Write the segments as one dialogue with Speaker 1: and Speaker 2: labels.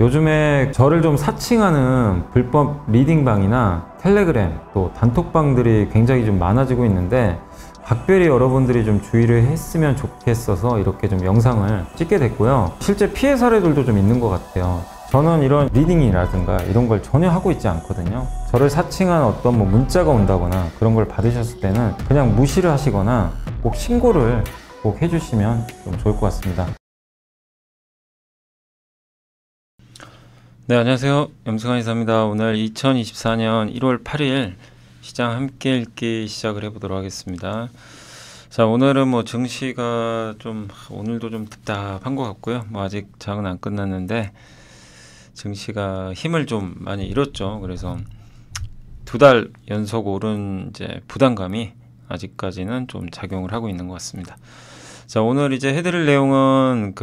Speaker 1: 요즘에 저를 좀 사칭하는 불법 리딩방이나 텔레그램 또 단톡방들이 굉장히 좀 많아지고 있는데, 각별히 여러분들이 좀 주의를 했으면 좋겠어서 이렇게 좀 영상을 찍게 됐고요. 실제 피해 사례들도 좀 있는 것 같아요. 저는 이런 리딩이라든가 이런 걸 전혀 하고 있지 않거든요. 저를 사칭한 어떤 문자가 온다거나 그런 걸 받으셨을 때는 그냥 무시를 하시거나 꼭 신고를 꼭 해주시면 좀 좋을 것 같습니다. 네, 안녕하세요. 염승환이사입니다. 오늘 2024년 1월 8일 시장 함께 읽기 시작을 해보도록 하겠습니다. 자, 오늘은 증시가 오늘도 좀 답답한 것 같고요. 아직 장은 안 끝났는데 증시가 힘을 좀 많이 잃었죠. 그래서 두 달 연속 오른 부담감이 아직까지는 좀 작용을 하고 있는 것 같습니다. 자, 오늘 해드릴 내용은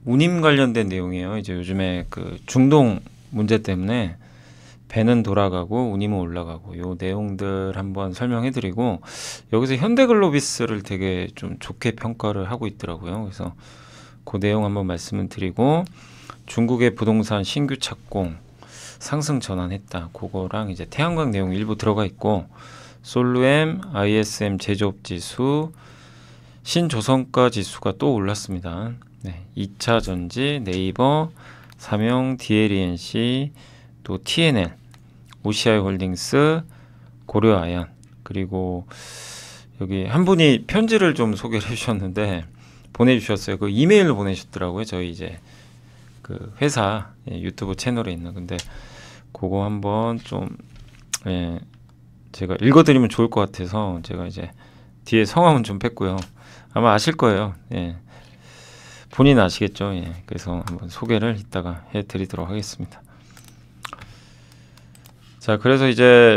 Speaker 1: 운임 관련된 내용이에요. 요즘에 중동 문제 때문에 배는 돌아가고 운임은 올라가고 요 내용들 한번 설명해 드리고, 여기서 현대글로비스를 되게 좀 좋게 평가를 하고 있더라고요. 그래서 그 내용 한번 말씀을 드리고, 중국의 부동산 신규 착공 상승 전환했다, 그거랑 태양광 내용 일부 들어가 있고, 솔루엠, ISM 제조업 지수, 신조선가 지수가 또 올랐습니다. 네, 2차 전지, 네이버, 삼용, DLENC, 또 TNL, OCI 홀딩스, 고려아연, 그리고 여기 한 분이 편지를 좀 소개를 해주셨는데 보내주셨어요. 그 이메일로 보내셨더라고요. 저희 회사 유튜브 채널에 있는. 근데 그거 한번 제가 읽어드리면 좋을 것 같아서 제가 뒤에 성함은 좀 뺐고요. 아마 아실 거예요. 본인 아시겠죠. 그래서 한번 소개를 이따가 해드리도록 하겠습니다. 자, 그래서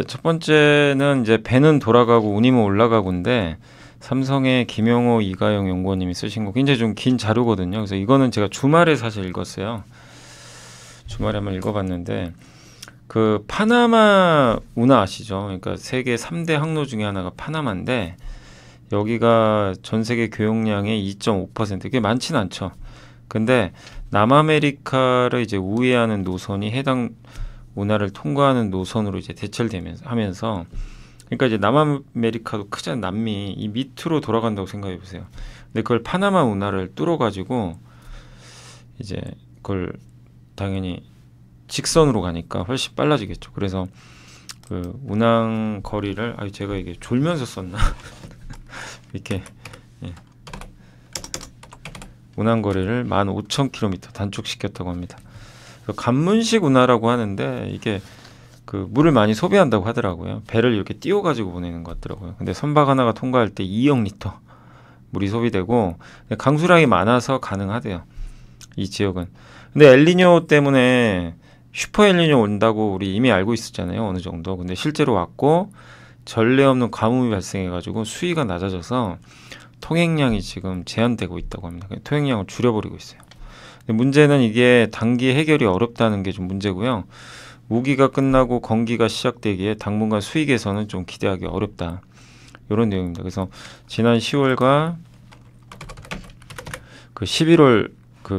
Speaker 1: 첫 번째는 배는 돌아가고 운임은 올라가고인데, 삼성의 김영호, 이가영 연구원님이 쓰신 거 굉장히 좀 긴 자료거든요. 그래서 이거는 제가 주말에 사실 읽었어요. 주말에 한번 읽어봤는데, 파나마 운하 아시죠? 그러니까 세계 3대 항로 중에 하나가 파나마인데, 여기가 전 세계 교역량의 2.5%, 이게 많지는 않죠. 근데 남아메리카를 우회하는 노선이 해당 운하를 통과하는 노선으로 대체하면서, 그러니까 남아메리카도 크잖아요. 남미 이 밑으로 돌아간다고 생각해 보세요. 근데 그걸 파나마 운하를 뚫어 가지고 그걸 당연히 직선으로 가니까 훨씬 빨라지겠죠. 그래서 운항 거리를 제가 이게 졸면서 썼나? 이렇게 운항 거리를 15,000km 단축시켰다고 합니다. 관문식 운하라고 하는데, 이게 물을 많이 소비한다고 하더라고요. 배를 이렇게 띄워가지고 보내는 것 같더라고요. 근데 선박 하나가 통과할 때 2억 리터 물이 소비되고, 강수량이 많아서 가능하대요, 이 지역은. 근데 엘니뇨 때문에 슈퍼 엘니뇨 온다고 우리 이미 알고 있었잖아요, 어느 정도. 근데 실제로 왔고 전례 없는 가뭄이 발생해가지고 수위가 낮아져서 통행량이 지금 제한되고 있다고 합니다. 통행량을 줄여버리고 있어요. 근데 문제는 이게 단기 해결이 어렵다는 게 좀 문제고요. 우기가 끝나고 건기가 시작되기에 당분간 수위 개선은 좀 기대하기 어렵다, 이런 내용입니다. 그래서 지난 10월과 11월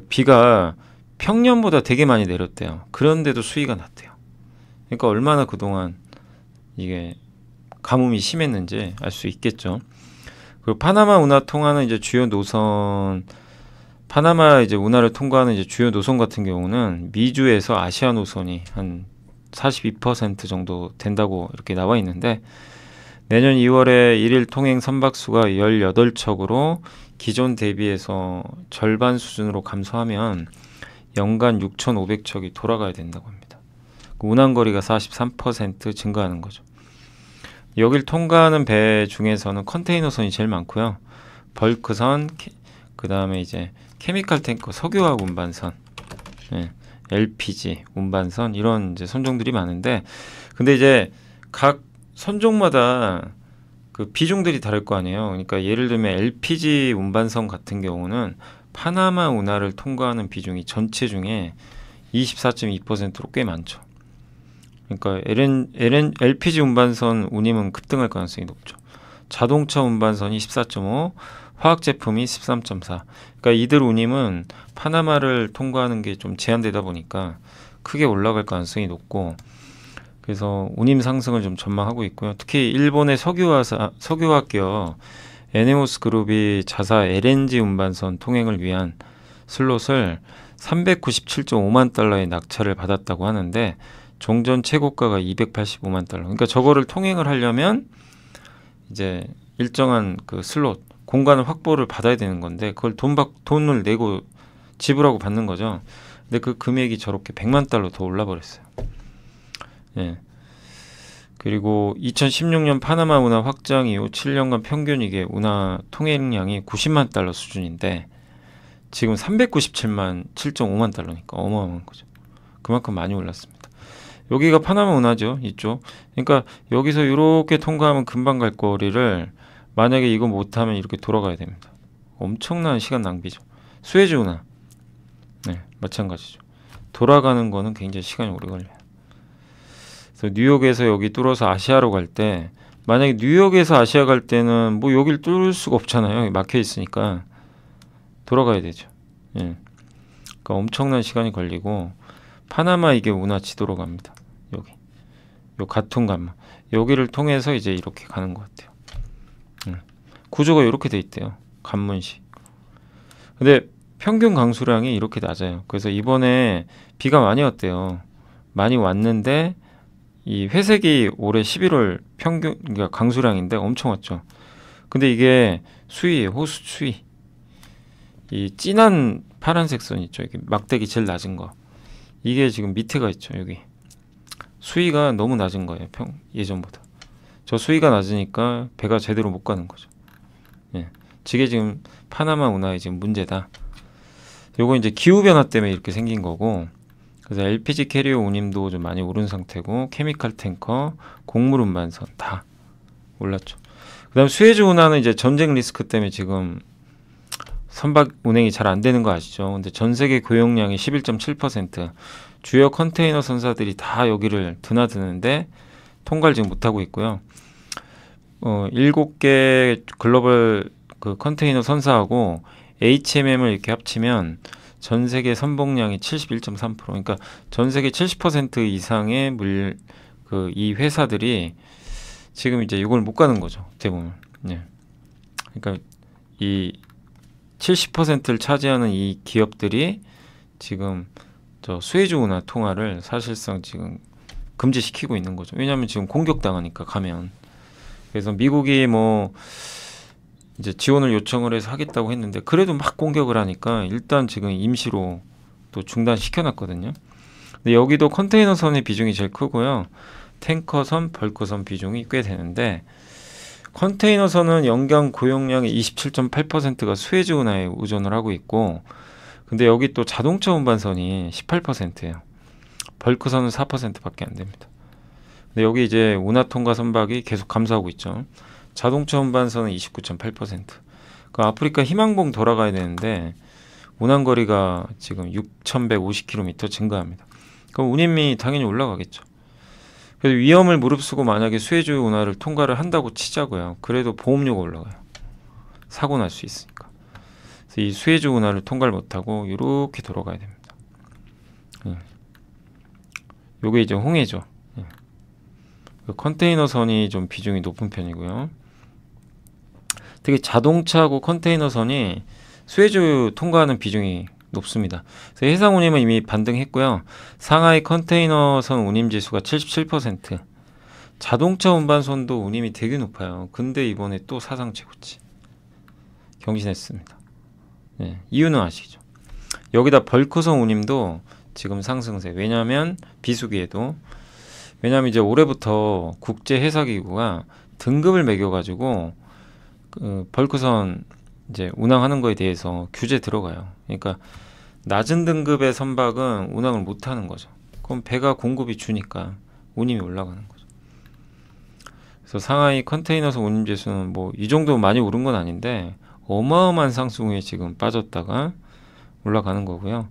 Speaker 1: 비가 평년보다 되게 많이 내렸대요. 그런데도 수위가 낮대요. 그러니까 얼마나 그동안 이게 가뭄이 심했는지 알 수 있겠죠. 그리고 파나마 운하 통하는 주요 노선, 파나마 운하를 통과하는 주요 노선 같은 경우는 미주에서 아시아 노선이 한 42% 정도 된다고 이렇게 나와 있는데, 내년 2월에 일일 통행 선박수가 18척으로 기존 대비해서 절반 수준으로 감소하면 연간 6,500척이 돌아가야 된다고 합니다. 운항거리가 43% 증가하는 거죠. 여길 통과하는 배 중에서는 컨테이너선이 제일 많고요. 벌크선, 그 다음에 케미칼 탱커, 석유화학 운반선, LPG 운반선, 이런 선종들이 많은데, 근데 각 선종마다 비중들이 다를 거 아니에요. 그러니까 예를 들면 LPG 운반선 같은 경우는 파나마 운하를 통과하는 비중이 전체 중에 24.2%로 꽤 많죠. 그러니까 LPG 운반선 운임은 급등할 가능성이 높죠. 자동차 운반선이 14.5, 화학 제품이 13.4. 그러니까 이들 운임은 파나마를 통과하는 게 좀 제한되다 보니까 크게 올라갈 가능성이 높고, 그래서 운임 상승을 좀 전망하고 있고요. 특히 일본의 석유화학 기업 에네모스 그룹이 자사 LNG 운반선 통행을 위한 슬롯을 397.5만 달러의 낙찰을 받았다고 하는데, 종전 최고가가 285만 달러. 그러니까 저거를 통행을 하려면 이제 일정한 그 슬롯 공간을 확보를 받아야 되는 건데, 그걸 돈을 내고 지불하고 받는 거죠. 근데 그 금액이 저렇게 100만 달러 더 올라 버렸어요. 예. 그리고 2016년 파나마 운하 확장 이후 7년간 평균 이게 운하 통행량이 90만 달러 수준인데, 지금 7.5만 달러니까 어마어마한 거죠. 그만큼 많이 올랐습니다. 여기가 파나마 운하죠, 이쪽. 그러니까 여기서 이렇게 통과하면 금방 갈 거리를 만약에 이거 못하면 이렇게 돌아가야 됩니다. 엄청난 시간 낭비죠. 수에즈 운하, 네, 마찬가지죠. 돌아가는 거는 굉장히 시간이 오래 걸려요. 그래서 뉴욕에서 여기 뚫어서 아시아로 갈 때, 만약에 뉴욕에서 아시아 갈 때는 뭐 여길 뚫을 수가 없잖아요. 막혀 있으니까 돌아가야 되죠. 예. 그러니까 엄청난 시간이 걸리고, 파나마 이게 운하 지도로 갑니다. 여기 요 가툰 간마 여기를 통해서 이제 이렇게 가는 것 같아요. 구조가 이렇게 돼 있대요. 관문식. 근데 평균 강수량이 이렇게 낮아요. 그래서 이번에 비가 많이 왔대요. 많이 왔는데 이 회색이 올해 11월 평균, 그러니까 강수량인데 엄청 왔죠. 근데 이게 수위예요. 호수 수위. 이 진한 파란색 선 있죠. 이게 막대기 제일 낮은 거. 이게 지금 밑에가 있죠. 여기 수위가 너무 낮은 거예요. 예전보다. 저 수위가 낮으니까 배가 제대로 못 가는 거죠. 예. 저게 지금 파나마 운하의 지금 문제다. 요거 이제 기후 변화 때문에 이렇게 생긴 거고, 그래서 LPG 캐리어 운임도 좀 많이 오른 상태고, 케미칼 탱커, 곡물 운반선 다 올랐죠. 그다음 수에즈 운하는 이제 전쟁 리스크 때문에 지금 선박 운행이 잘 안 되는 거 아시죠? 근데 전 세계 고용량이 11.7%, 주요 컨테이너 선사들이 다 여기를 드나드는데 통과를 지금 못하고 있고요. 7개 글로벌 그 컨테이너 선사하고 HMM을 이렇게 합치면 전 세계 선봉량이 71.3%. 그러니까 전 세계 70% 이상의 이 회사들이 지금 이제 이걸 못 가는 거죠. 대부분. 예. 그러니까 이 70%를 차지하는 이 기업들이 지금 저 수에즈 운하 통화를 사실상 지금 금지시키고 있는 거죠. 왜냐하면 지금 공격당하니까 가면. 그래서 미국이 뭐 이제 지원을 요청을 해서 하겠다고 했는데, 그래도 막 공격을 하니까 일단 지금 임시로 또 중단시켜놨거든요. 근데 여기도 컨테이너선의 비중이 제일 크고요. 탱커선, 벌크선 비중이 꽤 되는데, 컨테이너선은 연간 고용량의 27.8%가 수에즈 운하에 의존을 하고 있고, 근데 여기 또 자동차 운반선이 18%예요. 벌크선은 4%밖에 안 됩니다. 근데 여기 이제 운하 통과 선박이 계속 감소하고 있죠. 자동차 운반선은 29.8%. 그 아프리카 희망봉 돌아가야 되는데 운항거리가 지금 6,150km 증가합니다. 그럼 운임이 당연히 올라가겠죠. 그래서 위험을 무릅쓰고 만약에 수에즈 운하를 통과를 한다고 치자고요. 그래도 보험료가 올라가요. 사고 날 수 있으니까. 그래서 이 수에즈 운하를 통과를 못하고 이렇게 돌아가야 됩니다. 요게 이제 홍해죠. 컨테이너 선이 좀 비중이 높은 편이고요. 특히 자동차하고 컨테이너 선이 수에즈 통과하는 비중이 높습니다. 그래서 해상 운임은 이미 반등했고요. 상하이 컨테이너 선 운임 지수가 77%. 자동차 운반선도 운임이 되게 높아요. 근데 이번에 또 사상 최고치. 경신했습니다. 네, 이유는 아시죠? 여기다 벌크선 운임도 지금 상승세. 왜냐하면 비수기에도, 왜냐하면 이제 올해부터 국제 해사기구가 등급을 매겨가지고 그 벌크선 이제 운항하는 거에 대해서 규제 들어가요. 그러니까 낮은 등급의 선박은 운항을 못 하는 거죠. 그럼 배가 공급이 주니까 운임이 올라가는 거죠. 그래서 상하이 컨테이너선 운임 지수는 뭐 이 정도 많이 오른 건 아닌데 어마어마한 상승 후에 지금 빠졌다가 올라가는 거고요.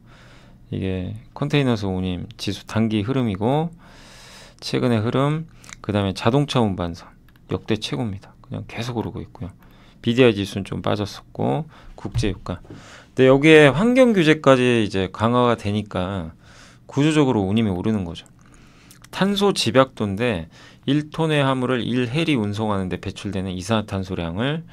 Speaker 1: 이게 컨테이너선 운임 지수 단기 흐름이고, 최근의 흐름, 그 다음에 자동차 운반선 역대 최고입니다. 그냥 계속 오르고 있고요. BDI 지수는 좀 빠졌었고 국제유가. 근데 여기에 환경 규제까지 이제 강화가 되니까 구조적으로 운임이 오르는 거죠. 탄소 집약도인데 1톤의 화물을 1해리 운송하는데 배출되는 이산화탄소량을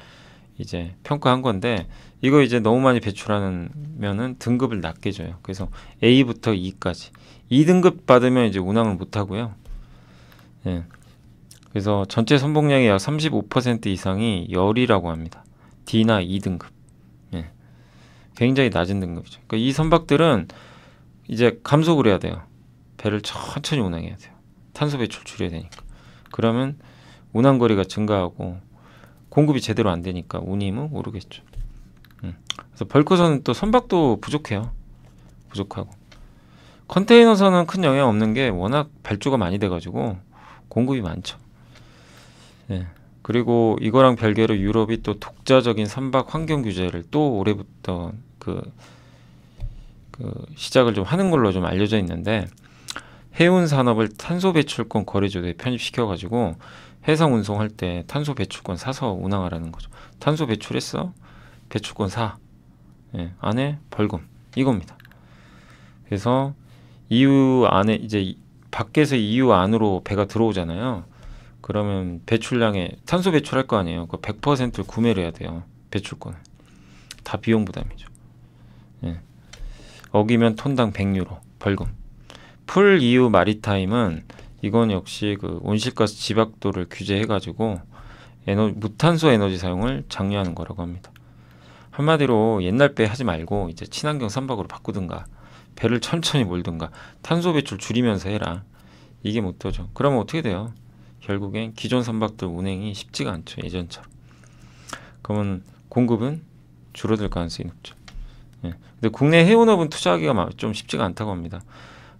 Speaker 1: 이제 평가한 건데 이거 이제 너무 많이 배출하면은 등급을 낮게 줘요. 그래서 A부터 E까지 2등급 받으면 이제 운항을 못 하고요. 예. 그래서 전체 선봉량의 약 35% 이상이 열이라고 합니다. D나 2등급. 예. 굉장히 낮은 등급이죠. 그러니까 이 선박들은 이제 감속을 해야 돼요. 배를 천천히 운항해야 돼요. 탄소 배출 줄여야 되니까. 그러면 운항 거리가 증가하고 공급이 제대로 안 되니까 운임은 오르겠죠. 그래서 벌크선은 또 선박도 부족해요. 부족하고 컨테이너선은 큰 영향 없는 게 워낙 발주가 많이 돼가지고 공급이 많죠. 예. 그리고 이거랑 별개로 유럽이 또 독자적인 선박 환경 규제를 또 올해부터 그 시작을 좀 하는 걸로 좀 알려져 있는데 해운 산업을 탄소 배출권 거래조도에 편입시켜가지고 해상 운송할 때 탄소 배출권 사서 운항하라는 거죠. 탄소 배출했어? 배출권 사. 예, 안에 벌금. 이겁니다. 그래서 EU 안에 이제 밖에서 EU 안으로 배가 들어오잖아요. 그러면 배출량에 탄소 배출할 거 아니에요. 그 100%를 구매를 해야 돼요. 배출권을. 다 비용 부담이죠. 예. 어기면 톤당 100유로 벌금. 풀 EU 마리타임은 이건 역시 그 온실가스 집약도를 규제해가지고 무탄소 에너지 사용을 장려하는 거라고 합니다. 한마디로 옛날 배 하지 말고 이제 친환경 선박으로 바꾸든가 배를 천천히 몰든가 탄소 배출 줄이면서 해라. 이게 모토죠. 그러면 어떻게 돼요? 결국엔 기존 선박들 운행이 쉽지가 않죠. 예전처럼. 그러면 공급은 줄어들 가능성이 높죠. 예. 근데 국내 해운업은 투자하기가 좀 쉽지가 않다고 합니다.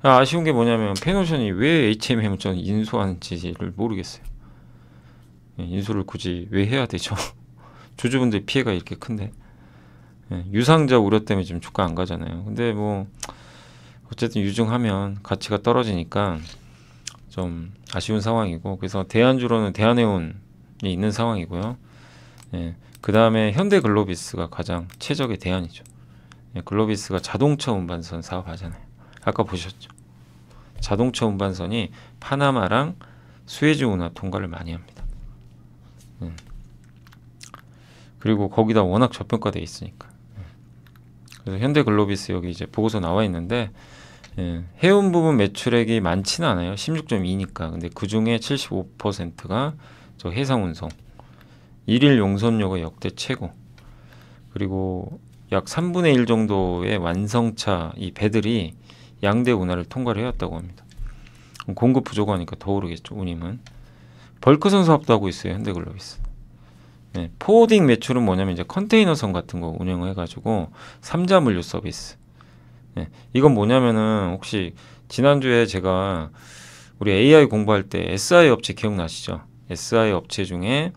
Speaker 1: 아쉬운 게 뭐냐면 펜오션이 왜 HMM을 전 인수하는지를 모르겠어요. 예, 인수를 굳이 왜 해야 되죠? 주주분들 피해가 이렇게 큰데. 예, 유상자 우려 때문에 지금 주가 안 가잖아요. 근데 뭐 어쨌든 유증하면 가치가 떨어지니까 좀 아쉬운 상황이고 그래서 대안주로는 대한해운이 있는 상황이고요. 예, 그 다음에 현대글로비스가 가장 최적의 대안이죠. 예, 글로비스가 자동차 운반선 사업하잖아요. 아까 보셨죠? 자동차 운반선이 파나마랑 수에즈 운하 통과를 많이 합니다. 그리고 거기다 워낙 저평가돼 있으니까. 그래서 현대글로비스 여기 이제 보고서 나와 있는데 해운 부분 매출액이 많지는 않아요. 16.2니까. 근데 그 중에 75%가 저 해상 운송. 일일 용선료가 역대 최고. 그리고 약 3분의 1 정도의 완성차 이 배들이 양대 운하를 통과를 해왔다고 합니다. 공급 부족하니까 더 오르겠죠. 운임은. 벌크선 사업도 하고 있어요. 현대글로비스. 네, 포워딩 매출은 뭐냐면 이제 컨테이너선 같은 거 운영해가지고 3자 물류 서비스. 네, 이건 뭐냐면은 혹시 지난주에 제가 우리 AI 공부할 때 SI 업체 기억나시죠? SI 업체 중에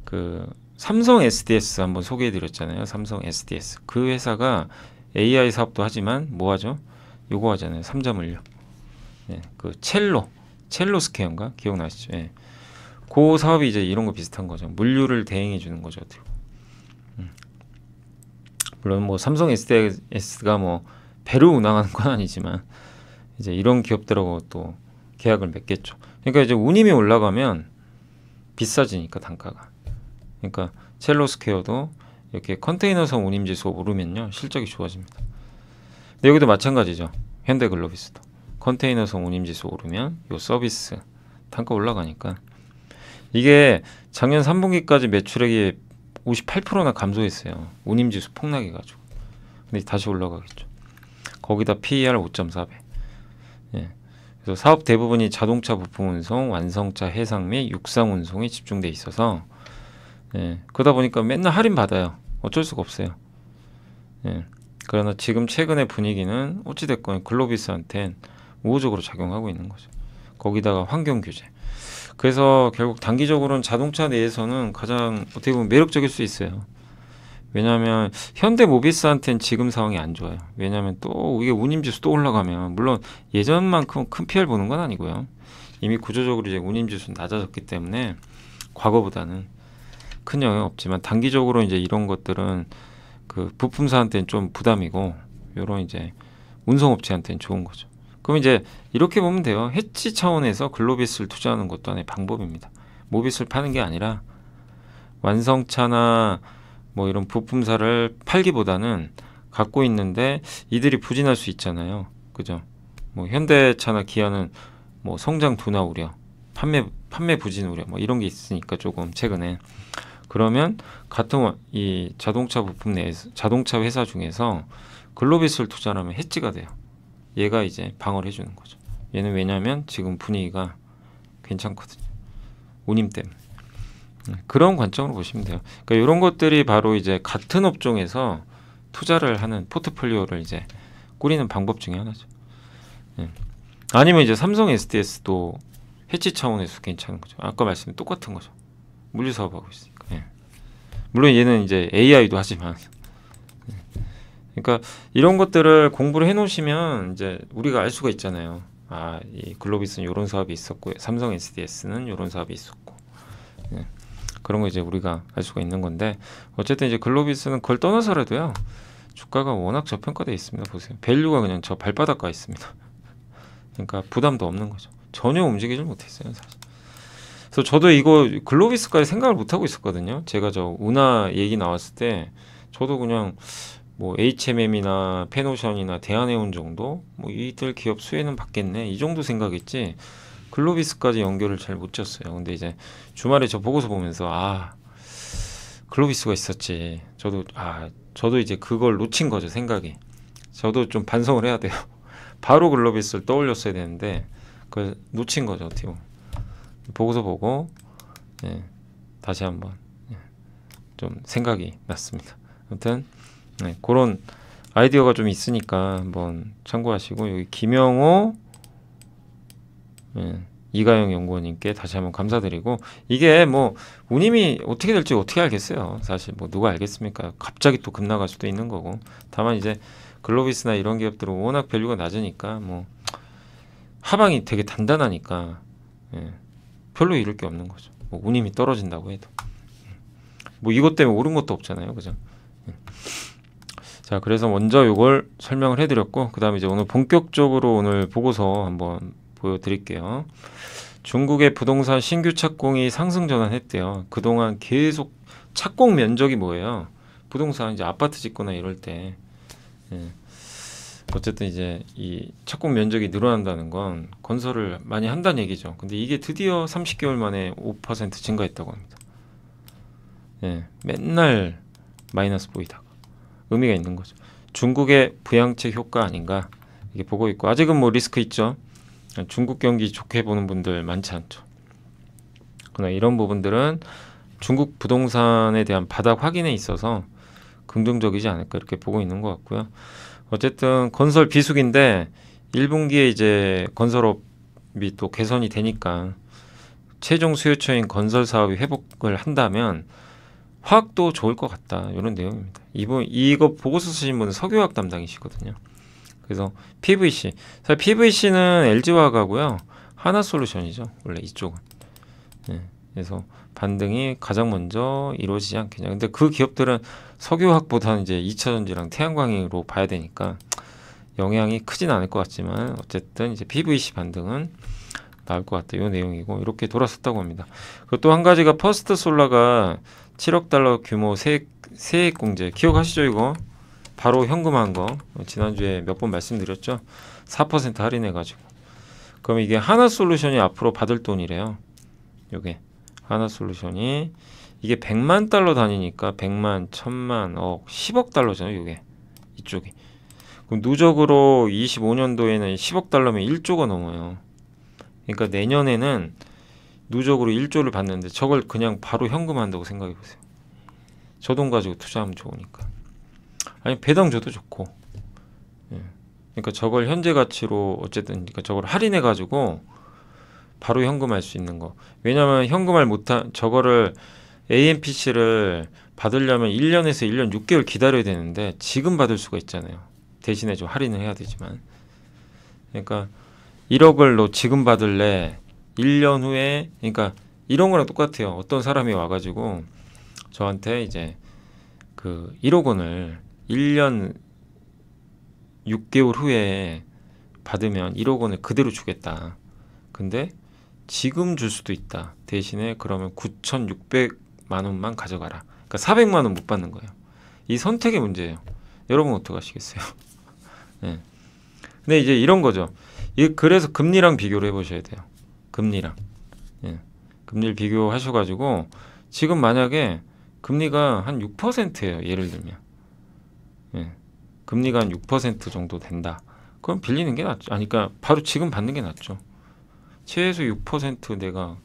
Speaker 1: 그 삼성 SDS 한번 소개해드렸잖아요. 삼성 SDS. 그 회사가 AI 사업도 하지만 뭐 하죠? 요거 하잖아요. 3자 물류. 네, 그 첼로 스퀘어인가 기억나시죠? 예. 그 사업이 이제 이런 거 비슷한 거죠. 물류를 대행해 주는 거죠. 물론 뭐 삼성 SDS가 뭐 배를 운항하는 건 아니지만 이제 이런 기업들하고 또 계약을 맺겠죠. 그러니까 이제 운임이 올라가면 비싸지니까 단가가. 그러니까 첼로 스퀘어도 이렇게 컨테이너선 운임 지수가 오르면요 실적이 좋아집니다. 근데 여기도 마찬가지죠. 현대글로비스도 컨테이너선 운임 지수 오르면 요 서비스 단가 올라가니까 이게 작년 3분기까지 매출액이 58%나 감소했어요. 운임 지수 폭락해가지고. 근데 다시 올라가겠죠. 거기다 PER 5.4배. 예. 그래서 사업 대부분이 자동차 부품 운송, 완성차 해상 및 육상 운송에 집중돼 있어서 예. 그러다 보니까 맨날 할인 받아요. 어쩔 수가 없어요. 예. 그러나 지금 최근의 분위기는 어찌됐건 글로비스한텐 우호적으로 작용하고 있는 거죠. 거기다가 환경 규제. 그래서 결국 단기적으로는 자동차 내에서는 가장 어떻게 보면 매력적일 수 있어요. 왜냐하면 현대모비스한테는 지금 상황이 안 좋아요. 왜냐하면 또 이게 운임지수 또 올라가면 물론 예전만큼 큰 피해를 보는 건 아니고요. 이미 구조적으로 이제 운임지수 낮아졌기 때문에 과거보다는 큰 영향 없지만 단기적으로 이제 이런 것들은 그 부품사한테는 좀 부담이고 요런 이제 운송업체한테는 좋은 거죠. 그럼 이제 이렇게 보면 돼요. 해치 차원에서 글로비스를 투자하는 것도 하나의 방법입니다. 모비스를 파는 게 아니라 완성차나 뭐 이런 부품사를 팔기보다는 갖고 있는데 이들이 부진할 수 있잖아요. 그죠? 뭐 현대차나 기아는 뭐 성장 둔화 우려, 판매 부진 우려 뭐 이런 게 있으니까 조금 최근에 그러면 같은 이 자동차 부품 내에서 자동차 회사 중에서 글로비스를 투자하면 해지가 돼요. 얘가 이제 방어를 해주는 거죠. 얘는 왜냐면 지금 분위기가 괜찮거든요. 운임 때문에. 그런 관점으로 보시면 돼요. 그러니까 이런 것들이 바로 이제 같은 업종에서 투자를 하는 포트폴리오를 이제 꾸리는 방법 중에 하나죠. 아니면 이제 삼성 SDS도 해치 차원에서 괜찮은 거죠. 아까 말씀드린 똑같은 거죠. 물류 사업하고 있으니까. 물론 얘는 이제 AI도 하지만. 그러니까 이런 것들을 공부를 해놓으시면 이제 우리가 알 수가 있잖아요. 아, 이 글로비스는 이런 사업이 있었고, 삼성 SDS는 이런 사업이 있었고, 그런 거 이제 우리가 알 수가 있는 건데 어쨌든 이제 글로비스는 그걸 떠나서라도요. 주가가 워낙 저평가되어 있습니다. 보세요. 밸류가 그냥 저 발바닥 가 있습니다. 그러니까 부담도 없는 거죠. 전혀 움직이질 못했어요, 사실. 그래서 저도 이거 글로비스까지 생각을 못 하고 있었거든요. 제가 저 운하 얘기 나왔을 때 저도 그냥 뭐 HMM이나 페노션이나 대한해운 정도 뭐 이들 기업 수혜는 받겠네 이 정도 생각했지 글로비스까지 연결을 잘 못 졌어요. 근데 이제 주말에 저 보고서 보면서 아 글로비스가 있었지. 저도 이제 그걸 놓친 거죠, 생각이. 저도 좀 반성을 해야 돼요. 바로 글로비스를 떠올렸어야 되는데 그걸 놓친 거죠, 어떻게 보면. 보고서 보고 다시 한번 좀 생각이 났습니다. 아무튼 그런 아이디어가 좀 있으니까 한번 참고하시고 여기 김영호 이가영 연구원님께 다시 한번 감사드리고 이게 뭐 운임이 어떻게 될지 어떻게 알겠어요. 사실 뭐 누가 알겠습니까? 갑자기 또 급나갈 수도 있는 거고. 다만 이제 글로비스나 이런 기업들은 워낙 밸류가 낮으니까 뭐 하방이 되게 단단하니까 별로 잃을 게 없는 거죠. 뭐 운임이 떨어진다고 해도 뭐 이것 때문에 오른 것도 없잖아요, 그죠? 자, 그래서 먼저 이걸 설명을 해드렸고 그 다음에 이제 오늘 본격적으로 오늘 보고서 한번 보여드릴게요. 중국의 부동산 신규 착공이 상승 전환했대요. 그동안 계속 착공 면적이 뭐예요? 부동산 이제 아파트 짓거나 이럴 때 어쨌든 이제 이 착공 면적이 늘어난다는 건 건설을 많이 한다는 얘기죠. 근데 이게 드디어 30개월 만에 5% 증가했다고 합니다. 맨날 마이너스 보이다가 의미가 있는 거죠. 중국의 부양책 효과 아닌가 이게 보고 있고 아직은 뭐 리스크 있죠. 중국 경기 좋게 보는 분들 많지 않죠. 그러나 이런 부분들은 중국 부동산에 대한 바닥 확인에 있어서 긍정적이지 않을까 이렇게 보고 있는 것 같고요. 어쨌든 건설 비수기인데 1분기에 이제 건설업이 또 개선이 되니까 최종 수요처인 건설 사업이 회복을 한다면 화학도 좋을 것 같다 이런 내용입니다. 이거 보고서 쓰신 분은 석유화학 담당이시거든요. 그래서 PVC, 사실 PVC는 LG화학하고요 하나솔루션이죠. 원래 이쪽은. 그래서 반등이 가장 먼저 이루어지지 않겠냐. 근데 그 기업들은 석유화학보다는 이제 2차전지랑 태양광으로 봐야 되니까 영향이 크진 않을 것 같지만 어쨌든 이제 PVC 반등은 나올 것 같다. 이 내용이고 이렇게 돌아섰다고 합니다. 그리고 또 한 가지가 퍼스트 솔라가 7억 달러 규모 세액 공제 기억하시죠? 이거 바로 현금한 거 지난주에 몇 번 말씀드렸죠. 4% 할인해가지고 그럼 이게 하나솔루션이 앞으로 받을 돈이래요. 요게 하나솔루션이 이게 100만 달러 단위니까 100만, 1000만, 억, 10억 달러잖아요. 요게 이쪽이 그럼 누적으로 25년도에는 10억 달러면 1조가 넘어요. 그러니까 내년에는 누적으로 1조를 받는데 저걸 그냥 바로 현금한다고 생각해 보세요. 저 돈 가지고 투자하면 좋으니까. 아니 배당 줘도 좋고. 그러니까 저걸 현재 가치로 어쨌든 그러니까 저걸 할인해 가지고 바로 현금할 수 있는 거. 왜냐면 현금할 못한 저거를 AMPC를 받으려면 1년에서 1년 6개월 기다려야 되는데 지금 받을 수가 있잖아요. 대신에 좀 할인을 해야 되지만. 그러니까 1억을 너 지금 받을래? 1년 후에 그러니까 이런 거랑 똑같아요. 어떤 사람이 와가지고 저한테 이제 그 1억 원을 1년 6개월 후에 받으면 1억 원을 그대로 주겠다. 근데 지금 줄 수도 있다. 대신에 그러면 9,600만 원만 가져가라. 그러니까 400만 원 못 받는 거예요. 이 선택의 문제예요. 여러분 어떡하시겠어요? 네. 근데 이제 이런 거죠. 그래서 금리랑 비교를 해보셔야 돼요. 금리랑. 예. 금리를 비교하셔가지고 지금 만약에 금리가 한 6%예요. 예를 들면. 예. 금리가 한 6% 정도 된다. 그럼 빌리는 게 낫죠. 아니, 그러니까 바로 지금 받는 게 낫죠. 최소 6% 내가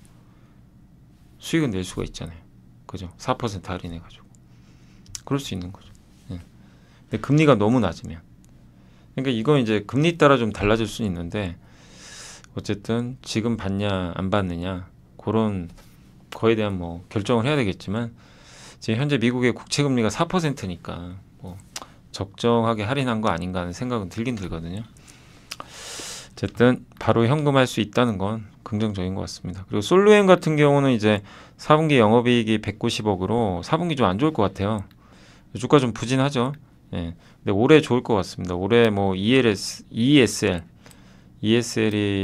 Speaker 1: 수익은 낼 수가 있잖아요. 그죠? 4% 할인해가지고. 그럴 수 있는 거죠. 예. 근데 금리가 너무 낮으면. 그러니까 이건 이제 금리 따라 좀 달라질 수는 있는데 어쨌든 지금 받냐 안 받느냐 그런 거에 대한 뭐 결정을 해야 되겠지만 지금 현재 미국의 국채 금리가 4%니까 뭐 적정하게 할인한 거 아닌가 하는 생각은 들긴 들거든요. 어쨌든 바로 현금할 수 있다는 건 긍정적인 것 같습니다. 그리고 솔루엠 같은 경우는 이제 4분기 영업이익이 190억으로 4분기 좀 안 좋을 것 같아요. 주가 좀 부진하죠. 예. 근데 올해 좋을 것 같습니다. 올해 뭐 ESL이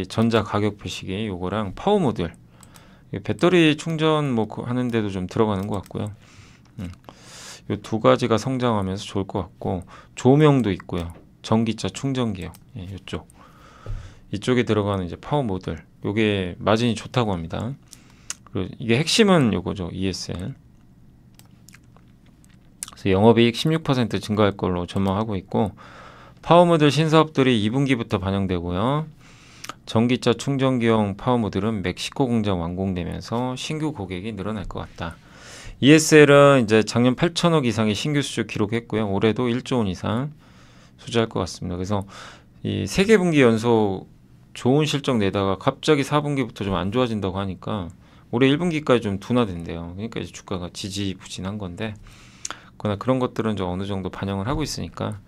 Speaker 1: 전자 가격 표시기 요거랑 파워 모듈 배터리 충전 뭐 하는데도 좀 들어가는 것 같고요. 요 두 가지가 성장하면서 좋을 것 같고 조명도 있고요. 전기차 충전기요. 예, 이쪽에 들어가는 이제 파워 모듈 요게 마진이 좋다고 합니다. 그리고 이게 핵심은 요거죠. ESL. 그래서 영업이익 16% 증가할 걸로 전망하고 있고 파워모듈 신사업들이 2분기부터 반영되고요. 전기차 충전기용 파워모듈은 멕시코 공장 완공되면서 신규 고객이 늘어날 것 같다. ESL은 이제 작년 8천억 이상의 신규 수주 기록했고요. 올해도 1조 원 이상 수주할 것 같습니다. 그래서 이 3개 분기 연속 좋은 실적 내다가 갑자기 4분기부터 좀 안 좋아진다고 하니까 올해 1분기까지 좀 둔화된대요. 그러니까 이제 주가가 지지부진한 건데 그러나 그런 것들은 좀 어느 정도 반영을 하고 있으니까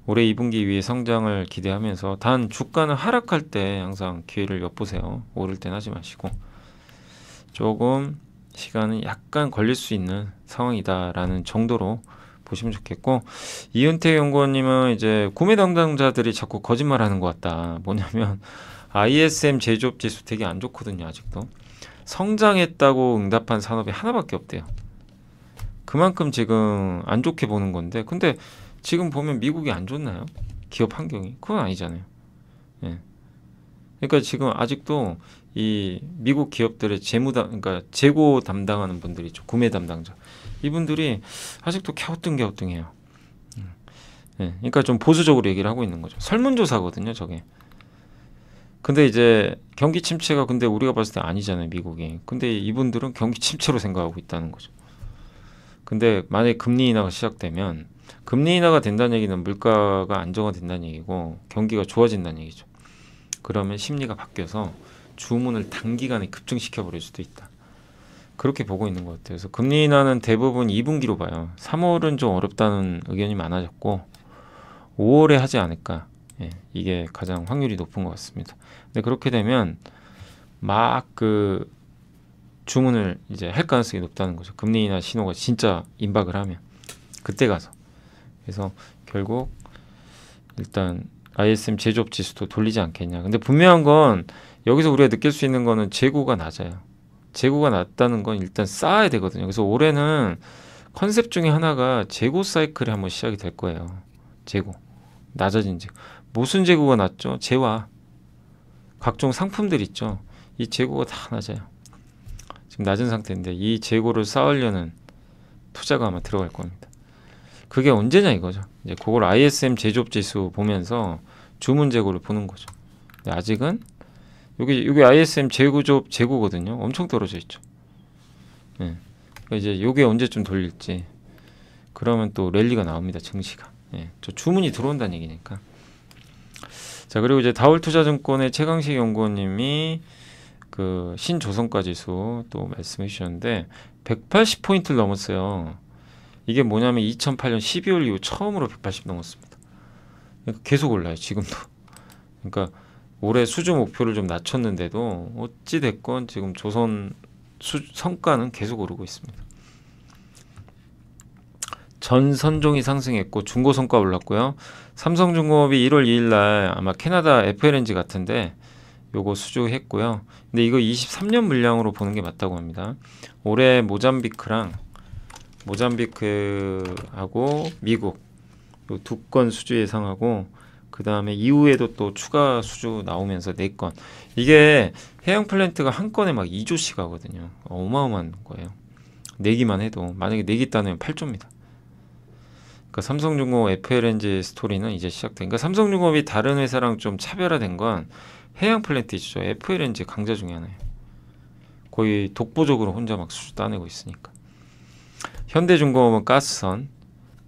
Speaker 1: 올해 2분기 위에 성장을 기대하면서 단 주가는 하락할 때 항상 기회를 엿보세요. 오를 땐 하지 마시고 조금 시간은 약간 걸릴 수 있는 상황이다라는 정도로 보시면 좋겠고 이은택 연구원님은 이제 구매 담당자들이 자꾸 거짓말하는 것 같다. 뭐냐면 ISM 제조업 지수 되게 안 좋거든요. 아직도 성장했다고 응답한 산업이 하나밖에 없대요. 그만큼 지금 안 좋게 보는 건데 근데 지금 보면 미국이 안 좋나요? 기업 환경이? 그건 아니잖아요. 예. 그러니까 지금 아직도 이 미국 기업들의 그러니까 재고 담당하는 분들이 있죠. 구매 담당자. 이분들이 아직도 갸우뚱갸우뚱해요. 예. 그러니까 좀 보수적으로 얘기를 하고 있는 거죠. 설문조사거든요, 저게. 근데 이제 경기 침체가 근데 우리가 봤을 때 아니잖아요, 미국이. 근데 이분들은 경기 침체로 생각하고 있다는 거죠. 근데 만약에 금리 인하가 시작되면 금리 인하가 된다는 얘기는 물가가 안정화된다는 얘기고 경기가 좋아진다는 얘기죠. 그러면 심리가 바뀌어서 주문을 단기간에 급증시켜 버릴 수도 있다. 그렇게 보고 있는 것 같아요. 그래서 금리 인하는 대부분 2분기로 봐요. 3월은 좀 어렵다는 의견이 많아졌고 5월에 하지 않을까. 예, 이게 가장 확률이 높은 것 같습니다. 근데 그렇게 되면 막 그 주문을 이제 할 가능성이 높다는 거죠. 금리 인하 신호가 진짜 임박을 하면 그때 가서. 그래서 결국 일단 ISM 제조업 지수도 돌리지 않겠냐. 근데 분명한 건 여기서 우리가 느낄 수 있는 거는 재고가 낮아요. 재고가 낮다는 건 일단 쌓아야 되거든요. 그래서 올해는 컨셉 중에 하나가 재고 사이클이 한번 시작이 될 거예요. 재고. 낮아진 재고. 무슨 재고가 낮죠? 재화. 각종 상품들 있죠. 이 재고가 다 낮아요. 지금 낮은 상태인데 이 재고를 쌓으려는 투자가 아마 들어갈 겁니다. 그게 언제냐 이거죠. 이제 그걸 ISM 제조업 지수 보면서 주문 재고를 보는 거죠. 근데 아직은 여기 ISM 재고거든요. 엄청 떨어져 있죠. 예. 그러니까 이제 요게 언제쯤 돌릴지 그러면 또 랠리가 나옵니다. 증시가. 예. 저 주문이 들어온다는 얘기니까. 자 그리고 이제 다올투자증권의 최강식 연구원님이 그 신조선가 지수 또 말씀해 주셨는데 180포인트를 넘었어요. 이게 뭐냐면 2008년 12월 이후 처음으로 180 넘었습니다. 그러니까 계속 올라요. 지금도. 그러니까 올해 수주 목표를 좀 낮췄는데도 어찌 됐건 지금 조선 성과는 계속 오르고 있습니다. 전 선종이 상승했고 중고성과 올랐고요. 삼성중공업이 1월 2일 날 아마 캐나다 FLNG 같은데 요거 수주했고요. 근데 이거 23년 물량으로 보는 게 맞다고 합니다. 올해 모잠비크하고 미국 요 2건 수주 예상하고, 그 다음에 이후에도 또 추가 수주 나오면서 4건. 이게 해양 플랜트가 한 건에 막 2조씩 하거든요. 어마어마한 거예요. 내기만 해도 만약에 내기 따내면 8조입니다. 그러니까 삼성중공업 FLNG 스토리는 이제 시작된. 그러니까 삼성중공업이 다른 회사랑 좀 차별화된 건 해양 플랜트죠. FLNG 강자 중에 하나예요. 거의 독보적으로 혼자 막 수주 따내고 있으니까. 현대중공업은 가스선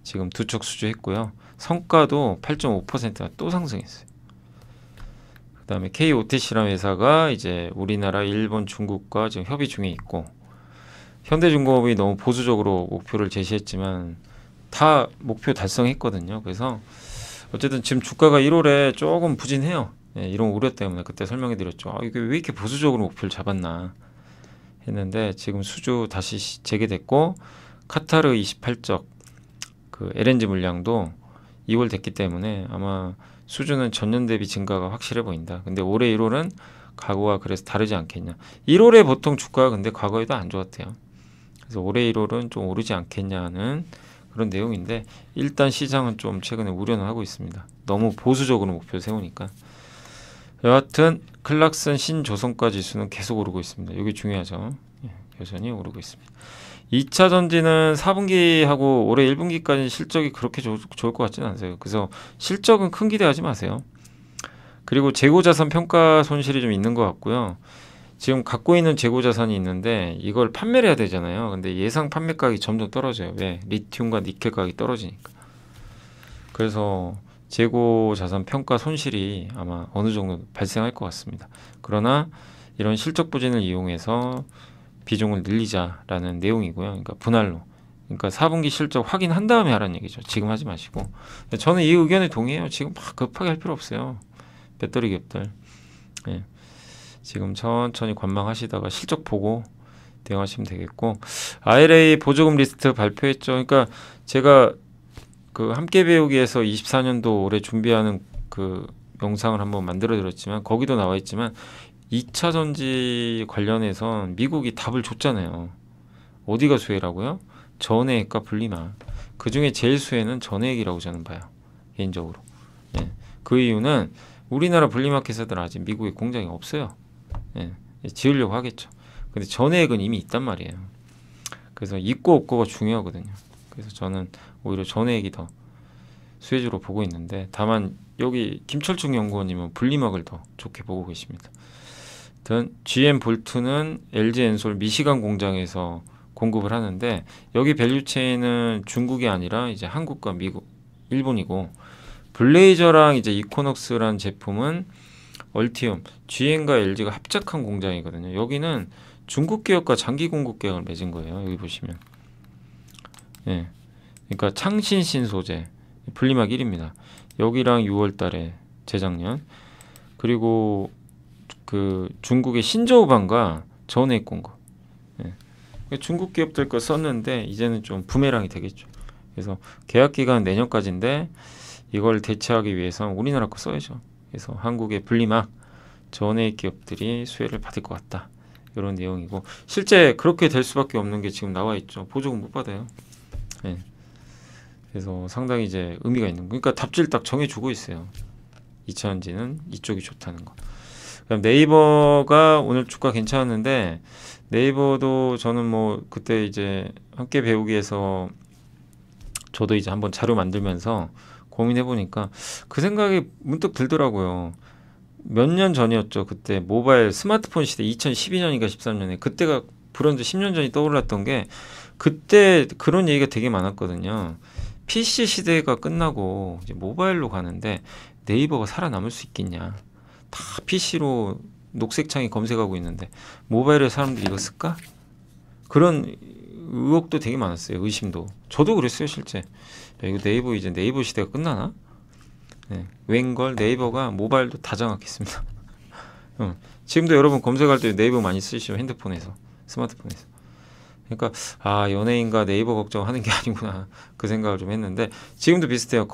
Speaker 1: 지금 2척 수주했고요. 성과도 8.5%가 또 상승했어요. 그 다음에 KOTC라는 회사가 이제 우리나라, 일본, 중국과 지금 협의 중에 있고, 현대중공업이 너무 보수적으로 목표를 제시했지만 다 목표 달성했거든요. 그래서 어쨌든 지금 주가가 1월에 조금 부진해요. 이런 우려 때문에 그때 설명해 드렸죠. 이게 왜 이렇게 보수적으로 목표를 잡았나 했는데, 지금 수주 다시 재개됐고, 카타르 28적 그 LNG 물량도 2월 됐기 때문에 아마 수주는 전년 대비 증가가 확실해 보인다. 근데 올해 1월은 과거와 그래서 다르지 않겠냐. 1월에 보통 주가가 근데 과거에도 안 좋았대요. 그래서 올해 1월은 좀 오르지 않겠냐는 그런 내용인데, 일단 시장은 좀 최근에 우려는 하고 있습니다. 너무 보수적으로 목표를 세우니까. 여하튼 클락슨 신조선가 지수는 계속 오르고 있습니다. 여기 중요하죠. 여전히 오르고 있습니다. 2차 전지는 4분기하고 올해 1분기까지 실적이 그렇게 좋을 것 같지는 않아요. 그래서 실적은 큰 기대하지 마세요. 그리고 재고자산 평가 손실이 좀 있는 것 같고요. 지금 갖고 있는 재고자산이 있는데 이걸 판매를 해야 되잖아요. 근데 예상 판매가격이 점점 떨어져요. 왜? 리튬과 니켈 가격이 떨어지니까. 그래서 재고자산 평가 손실이 아마 어느 정도 발생할 것 같습니다. 그러나 이런 실적 부진을 이용해서 비중을 늘리자라는 내용이고요. 그러니까 분할로. 그러니까 4분기 실적 확인한 다음에 하라는 얘기죠. 지금 하지 마시고. 저는 이 의견에 동의해요. 지금 막 급하게 할 필요 없어요. 배터리 기업들. 예. 지금 천천히 관망하시다가 실적 보고 대응하시면 되겠고, IRA 보조금 리스트 발표했죠. 그러니까 제가 그 함께 배우기에서 24년도 올해 준비하는 그 영상을 한번 만들어 드렸지만 거기도 나와 있지만 2차 전지 관련해서 미국이 답을 줬잖아요. 어디가 수혜라고요? 전해액과 분리막. 그 중에 제일 수혜는 전해액이라고 저는 봐요. 개인적으로. 예. 그 이유는 우리나라 분리막 회사들은 아직 미국에 공장이 없어요. 예. 지으려고 하겠죠. 근데 전해액은 이미 있단 말이에요. 그래서 있고 없고가 중요하거든요. 그래서 저는 오히려 전해액이 더 수혜주로 보고 있는데, 다만 여기 김철중 연구원님은 분리막을 더 좋게 보고 계십니다. GM 볼트는 LG 엔솔 미시간 공장에서 공급을 하는데, 여기 밸류체인은 중국이 아니라 이제 한국과 미국, 일본이고, 블레이저랑 이제 이코녹스라는 제품은 얼티움, GM과 LG가 합작한 공장이거든요. 여기는 중국 기업과 장기 공급 계약을 맺은 거예요. 여기 보시면. 예. 그러니까 창신신 소재, 분리막 1입니다. 여기랑 6월 달에 재작년. 그리고 그 중국의 신저우방과 전해액 공급. 예. 중국 기업들 거 썼는데 이제는 좀 부메랑이 되겠죠. 그래서 계약 기간 내년까지인데 이걸 대체하기 위해서 우리나라 거 써야죠. 그래서 한국의 분리막 전해액 기업들이 수혜를 받을 것 같다. 이런 내용이고, 실제 그렇게 될 수밖에 없는 게 지금 나와 있죠. 보조금 못 받아요. 예. 그래서 상당히 이제 의미가 있는 거. 그러니까 답지를 딱 정해주고 있어요. 2차전지는 이쪽이 좋다는 거. 그럼 네이버가 오늘 주가 괜찮았는데, 네이버도 저는 뭐 그때 이제 함께 배우기에서 저도 이제 한번 자료 만들면서 고민해 보니까 그 생각이 문득 들더라고요. 몇 년 전이었죠. 그때 모바일 스마트폰 시대 2012년인가 13년에 그때가 브랜드 10년 전이 떠올랐던 게, 그때 그런 얘기가 되게 많았거든요. PC 시대가 끝나고 이제 모바일로 가는데 네이버가 살아남을 수 있겠냐. 다 PC로 녹색창에 검색하고 있는데 모바일에 사람들이 이거 쓸까? 그런 의혹도 되게 많았어요. 의심도. 저도 그랬어요, 실제. 야, 이거 네이버 이제 네이버 시대가 끝나나? 네. 웬걸 네이버가 모바일도 다 장악했습니다. 지금도 여러분 검색할 때 네이버 많이 쓰시죠, 핸드폰에서, 스마트폰에서. 그러니까 아 연예인과 네이버 걱정하는 게 아니구나 그 생각을 좀 했는데 지금도 비슷해요.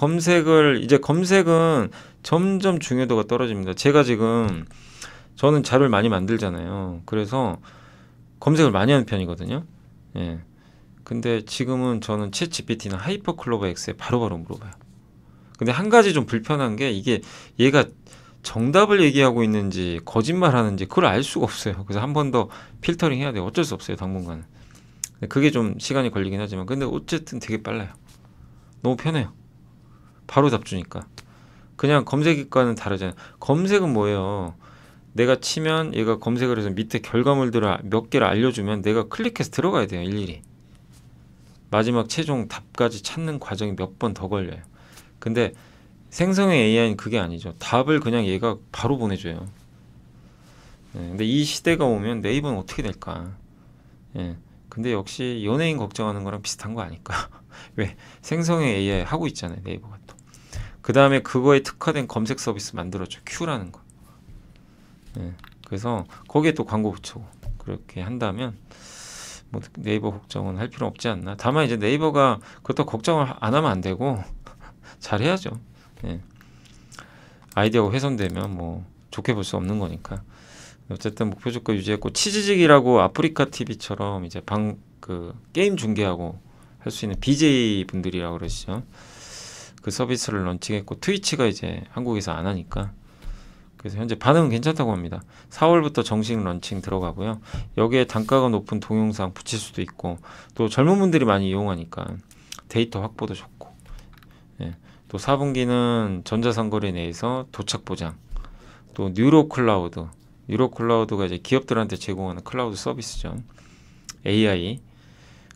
Speaker 1: 이제 검색은 점점 중요도가 떨어집니다. 제가 지금 저는 자료를 많이 만들잖아요. 그래서 검색을 많이 하는 편이거든요. 예. 근데 지금은 저는 챗 GPT나 하이퍼클로버 X에 바로바로 물어봐요. 근데 한 가지 좀 불편한 게 이게 얘가 정답을 얘기하고 있는지 거짓말하는지 그걸 알 수가 없어요. 그래서 한 번 더 필터링 해야 돼요. 어쩔 수 없어요, 당분간은. 그게 좀 시간이 걸리긴 하지만 근데 어쨌든 되게 빨라요. 너무 편해요. 바로 잡주니까. 그냥 검색과는 다르잖아요. 검색은 뭐예요? 내가 치면 얘가 검색을 해서 밑에 결과물들을 몇 개를 알려주면 내가 클릭해서 들어가야 돼요, 일일이. 마지막 최종 답까지 찾는 과정이 몇 번 더 걸려요. 근데 생성의 AI는 그게 아니죠. 답을 그냥 얘가 바로 보내줘요. 근데 이 시대가 오면 네이버는 어떻게 될까? 예. 근데 역시 연예인 걱정하는 거랑 비슷한 거 아닐까? 왜? 생성의 AI 하고 있잖아요, 네이버가 또. 그 다음에 그거에 특화된 검색 서비스 만들었죠. 큐라는 거. 예. 그래서 거기에 또 광고 붙이고 그렇게 한다면 뭐 네이버 걱정은 할 필요 없지 않나. 다만 이제 네이버가 그것도 걱정을 안 하면 안 되고 잘 해야죠. 예. 아이디어가 훼손되면 뭐 좋게 볼 수 없는 거니까. 어쨌든 목표 주가 유지했고 치즈직이라고 아프리카 TV처럼 이제 그 게임 중계하고 할 수 있는 BJ 분들이라고 그러시죠. 그 서비스를 런칭했고 트위치가 이제 한국에서 안 하니까 그래서 현재 반응은 괜찮다고 합니다. 4월부터 정식 런칭 들어가고요. 여기에 단가가 높은 동영상 붙일 수도 있고 또 젊은 분들이 많이 이용하니까 데이터 확보도 좋고 예. 또 4분기는 전자상거래 내에서 도착 보장 또 뉴로클라우드가 이제 기업들한테 제공하는 클라우드 서비스죠. AI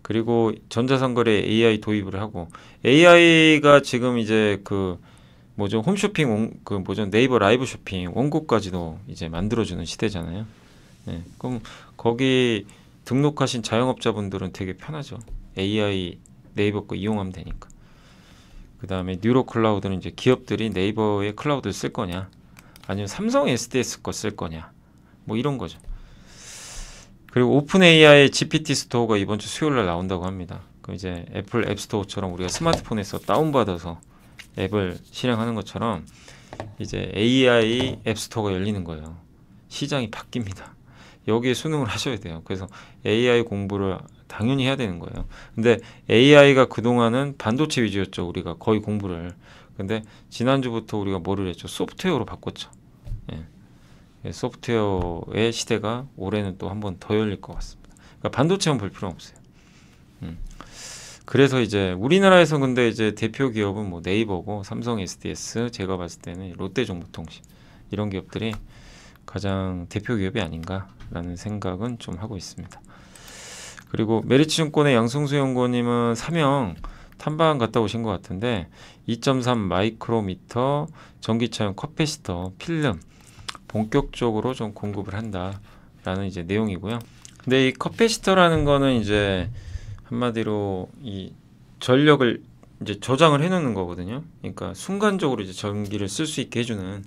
Speaker 1: 그리고 전자상거래 AI 도입을 하고 AI가 지금 이제 그 뭐죠 홈쇼핑 그 뭐죠 네이버 라이브 쇼핑 원고까지도 이제 만들어주는 시대잖아요. 네, 그럼 거기 등록하신 자영업자분들은 되게 편하죠. AI 네이버 거 이용하면 되니까. 그 다음에 뉴로 클라우드는 이제 기업들이 네이버의 클라우드를 쓸 거냐, 아니면 삼성 SDS 거 쓸 거냐, 뭐 이런 거죠. 그리고 오픈 AI GPT 스토어가 이번 주 수요일 날 나온다고 합니다. 그 이제 애플 앱스토어처럼 우리가 스마트폰에서 다운받아서 앱을 실행하는 것처럼 이제 AI 앱스토어가 열리는 거예요. 시장이 바뀝니다. 여기에 수능을 하셔야 돼요. 그래서 AI 공부를 당연히 해야 되는 거예요. 근데 AI가 그동안은 반도체 위주였죠. 우리가 거의 공부를. 근데 지난주부터 우리가 뭐를 했죠? 소프트웨어로 바꿨죠. 예. 소프트웨어의 시대가 올해는 또 한 번 더 열릴 것 같습니다. 그러니까 반도체만 볼 필요는 없어요. 그래서 이제 우리나라에서 근데 이제 대표 기업은 뭐 네이버고 삼성 SDS, 제가 봤을 때는 롯데정보통신 이런 기업들이 가장 대표 기업이 아닌가라는 생각은 좀 하고 있습니다. 그리고 메리츠증권의 양승수 연구원님은 사명 탐방 갔다 오신 것 같은데 2.3 마이크로미터 전기차용 커패시터 필름 본격적으로 좀 공급을 한다라는 이제 내용이고요. 근데 이 커패시터라는 거는 이제 한마디로 이 전력을 이제 저장을 해놓는 거거든요. 그러니까 순간적으로 이제 전기를 쓸 수 있게 해주는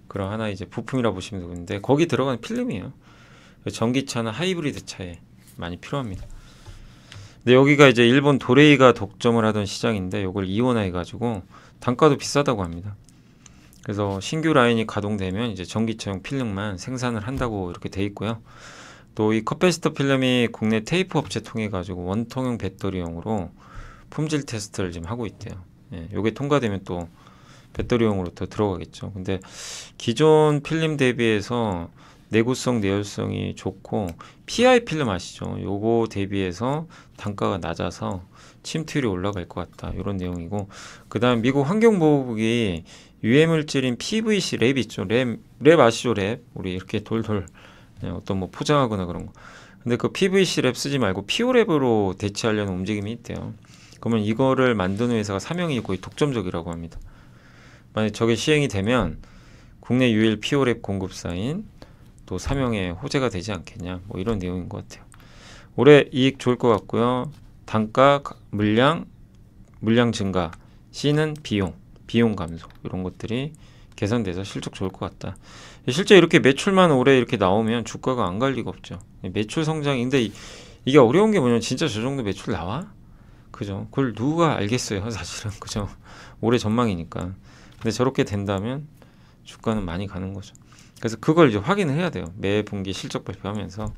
Speaker 1: 그런 하나 이제 부품이라 보시면 되는데 거기 들어가는 필름이에요. 전기차나 하이브리드 차에 많이 필요합니다. 근데 여기가 이제 일본 도레이가 독점을 하던 시장인데 이걸 이원화해가지고 단가도 비싸다고 합니다. 그래서 신규 라인이 가동되면 이제 전기차용 필름만 생산을 한다고 이렇게 돼 있고요. 또 이 커패시터 필름이 국내 테이프 업체 통해 가지고 원통형 배터리용으로 품질 테스트를 지금 하고 있대요. 예, 요게 통과되면 또 배터리용으로 더 들어가겠죠. 근데 기존 필름 대비해서 내구성, 내열성이 좋고 PI 필름 아시죠? 요거 대비해서 단가가 낮아서 침투율이 올라갈 것 같다. 이런 내용이고 그 다음 미국 환경보호국이 유해물질인 PVC 랩 있죠. 랩 아시죠? 랩 우리 이렇게 돌돌 어떤 뭐 포장하거나 그런 거. 근데 그 PVC 랩 쓰지 말고 피오랩으로 대체하려는 움직임이 있대요. 그러면 이거를 만드는 회사가 삼형이 거의 독점적이라고 합니다. 만약 저게 시행이 되면 국내 유일 피오랩 공급사인 또 삼형의 호재가 되지 않겠냐. 뭐 이런 내용인 것 같아요. 올해 이익 좋을 것 같고요. 단가, 물량 증가, C는 비용 감소 이런 것들이 개선돼서 실적 좋을 것 같다. 실제 이렇게 매출만 올해 이렇게 나오면 주가가 안 갈 리가 없죠. 매출 성장인데 이게 어려운 게 뭐냐면 진짜 저 정도 매출 나와? 그죠? 그걸 누가 알겠어요, 사실은. 그죠? 올해 전망이니까. 근데 저렇게 된다면 주가는 많이 가는 거죠. 그래서 그걸 이제 확인을 해야 돼요. 매 분기 실적 발표하면서.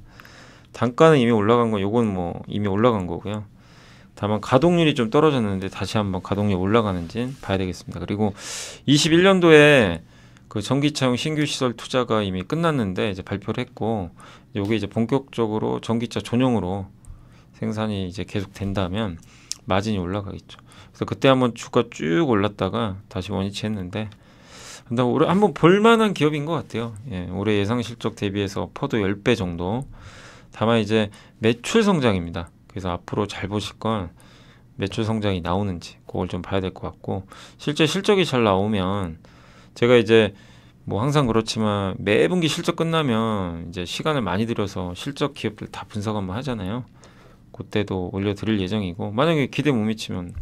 Speaker 1: 단가는 이미 올라간 거, 요건 뭐 이미 올라간 거고요. 다만 가동률이 좀 떨어졌는데 다시 한번 가동률 올라가는지 봐야 되겠습니다. 그리고 21년도에 그 전기차용 신규 시설 투자가 이미 끝났는데 이제 발표를 했고, 요게 이제 본격적으로 전기차 전용으로 생산이 이제 계속 된다면 마진이 올라가겠죠. 그래서 그때 한번 주가 쭉 올랐다가 다시 원위치했는데, 근데 올해 한번 볼만한 기업인 것 같아요. 예, 올해 예상 실적 대비해서 퍼도 10배 정도. 다만 이제 매출 성장입니다. 그래서 앞으로 잘 보실 건 매출 성장이 나오는지 그걸 좀 봐야 될 것 같고, 실제 실적이 잘 나오면 제가 이제 뭐 항상 그렇지만 매 분기 실적 끝나면 이제 시간을 많이 들여서 실적 기업들 다 분석 한번 하잖아요. 그때도 올려드릴 예정이고, 만약에 기대 못 미치면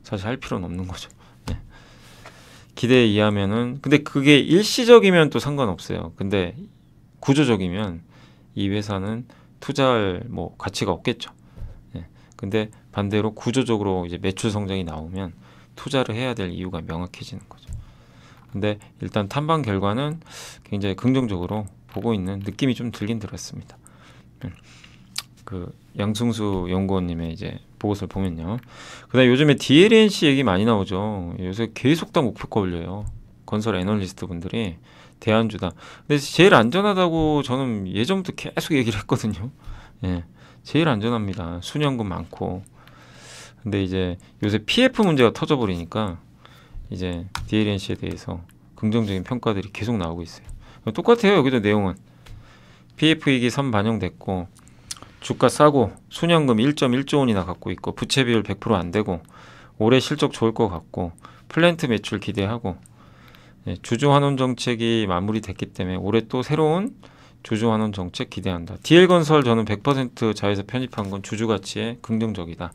Speaker 1: 사실 할 필요는 없는 거죠. 네. 기대에 의하면은, 근데 그게 일시적이면 또 상관없어요. 근데 구조적이면 이 회사는 투자할 뭐 가치가 없겠죠. 네. 근데 반대로 구조적으로 이제 매출 성장이 나오면 투자를 해야 될 이유가 명확해지는 거죠. 근데 일단 탐방 결과는 굉장히 긍정적으로 보고 있는 느낌이 좀 들긴 들었습니다. 그 양승수 연구원님의 이제 보고서를 보면요. 그다음 요즘에 DLNC 얘기 많이 나오죠. 요새 계속 다 목표가 올려요. 건설 애널리스트 분들이 대안주다. 근데 제일 안전하다고 저는 예전부터 계속 얘기를 했거든요. 예, 제일 안전합니다. 순연금 많고. 근데 이제 요새 PF 문제가 터져버리니까 이제 DLNC에 대해서 긍정적인 평가들이 계속 나오고 있어요. 똑같아요. 여기도 내용은 PF 이익이 선반영됐고, 주가 싸고, 순연금 1.1조 원이나 갖고 있고, 부채 비율 100% 안 되고, 올해 실적 좋을 것 같고, 플랜트 매출 기대하고, 주주 환원 정책이 마무리됐기 때문에 올해 또 새로운 주주 환원 정책 기대한다. DL건설 저는 100% 자회사 편입한 건 주주 가치에 긍정적이다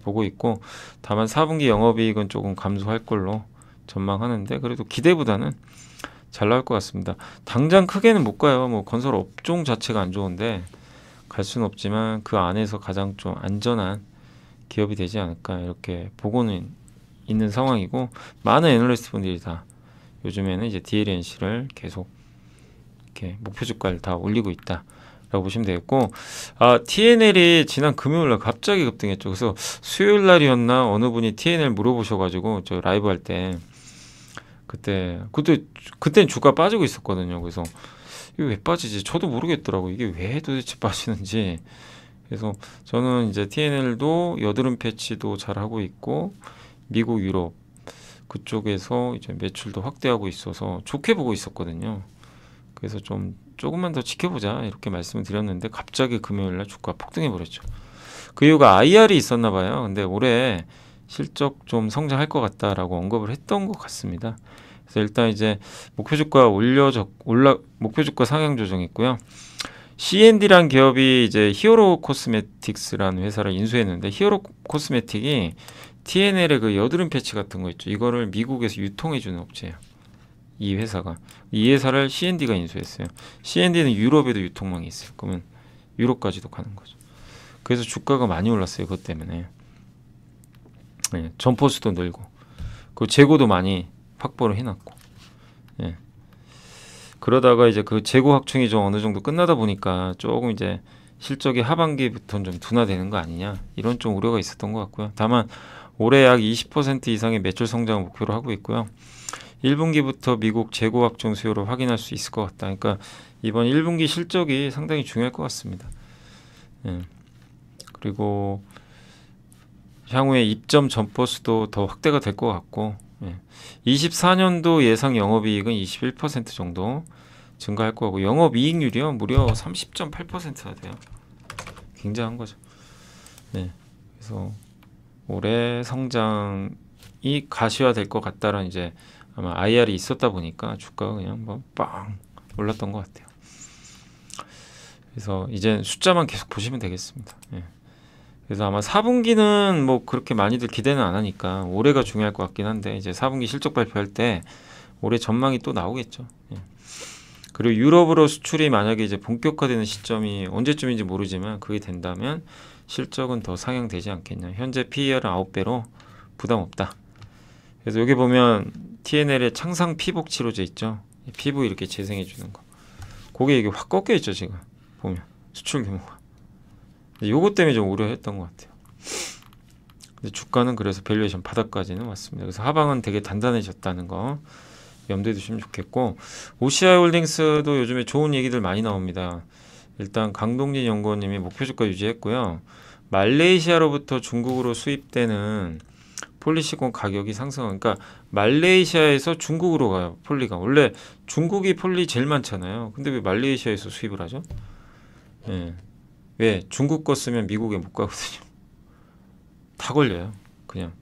Speaker 1: 보고 있고, 다만 4분기 영업이익은 조금 감소할 걸로 전망하는데, 그래도 기대보다는 잘 나올 것 같습니다. 당장 크게는 못 가요. 뭐 건설 업종 자체가 안 좋은데 갈 수는 없지만 그 안에서 가장 좀 안전한 기업이 되지 않을까 이렇게 보고는 있는 상황이고, 많은 애널리스트 분들이 다 요즘에는 이제 DLNC를 계속 이렇게 목표 주가를 다 올리고 있다라고 보시면 되겠고, TNL이 지난 금요일날 갑자기 급등했죠. 그래서 수요일 날이었나 어느 분이 TNL 물어보셔가지고 저 라이브 할 때 그때 주가 빠지고 있었거든요. 그래서 이게 왜 빠지지? 저도 모르겠더라고. 이게 왜 도대체 빠지는지. 그래서 저는 이제 TNL도 여드름 패치도 잘 하고 있고, 미국, 유럽 그쪽에서 이제 매출도 확대하고 있어서 좋게 보고 있었거든요. 그래서 조금만 더 지켜보자 이렇게 말씀을 드렸는데 갑자기 금요일날 주가 폭등해 버렸죠. 그 이유가 IR이 있었나 봐요. 근데 올해 실적 좀 성장할 것 같다라고 언급을 했던 것 같습니다. 그래서 일단 이제 목표 주가 목표 주가 상향 조정했고요. C&D란 기업이 이제 히어로 코스메틱스라는 회사를 인수했는데, 히어로 코스메틱이 TNL의 그 여드름 패치 같은 거 있죠. 이거를 미국에서 유통해주는 업체예요. 이 회사가. 이 회사를 C&D가 인수했어요. C&D는 유럽에도 유통망이 있어요. 그러면 유럽까지도 가는 거죠. 그래서 주가가 많이 올랐어요. 그것 때문에. 네, 점포수도 늘고, 그 재고도 많이 확보를 해놨고. 네. 그러다가 이제 그 재고 확충이 좀 어느 정도 끝나다 보니까 조금 이제 실적이 하반기부터는 좀 둔화되는 거 아니냐, 이런 좀 우려가 있었던 것 같고요. 다만 올해 약 20% 이상의 매출 성장을 목표로 하고 있고요. 1분기부터 미국 재고 확충 수요를 확인할 수 있을 것 같다. 그러니까 이번 1분기 실적이 상당히 중요할 것 같습니다. 예. 그리고 향후에 입점 점포수도 더 확대가 될 것 같고, 24년도 예상 영업이익은 21% 정도 증가할 거고, 영업이익률이요 무려 30.8%나 돼요. 굉장한 거죠. 네, 그래서 올해 성장이 가시화될 것 같다라는 이제 아마 IR이 있었다 보니까 주가가 그냥 뭐 빵 올랐던 것 같아요. 그래서 이제 숫자만 계속 보시면 되겠습니다. 네. 그래서 아마 4분기는 뭐 그렇게 많이들 기대는 안 하니까 올해가 중요할 것 같긴 한데, 이제 4분기 실적 발표할 때 올해 전망이 또 나오겠죠. 예. 그리고 유럽으로 수출이 만약에 이제 본격화되는 시점이 언제쯤인지 모르지만 그게 된다면 실적은 더 상향되지 않겠냐. 현재 PER은 9배로 부담 없다. 그래서 여기 보면 TNL의 창상 피복 치료제 있죠. 피부 이렇게 재생해 주는 거. 그게 이게 확 꺾여 있죠, 지금. 보면 수출 규모가. 요거 때문에 좀 우려했던 것 같아요. 근데 주가는 그래서 밸류에이션 바닥까지는 왔습니다. 그래서 하방은 되게 단단해졌다는 거 염두에 두시면 좋겠고, OCI 홀딩스도 요즘에 좋은 얘기들 많이 나옵니다. 일단 강동진 연구원님이 목표 주가 유지했고요. 말레이시아로부터 중국으로 수입되는 폴리시콘 가격이 상승한, 그러니까 말레이시아에서 중국으로 가요. 폴리가 원래 중국이 폴리 제일 많잖아요. 근데 왜 말레이시아에서 수입을 하죠? 예. 왜 중국 거 쓰면 미국에 못 가거든요. 다 걸려요. 그냥.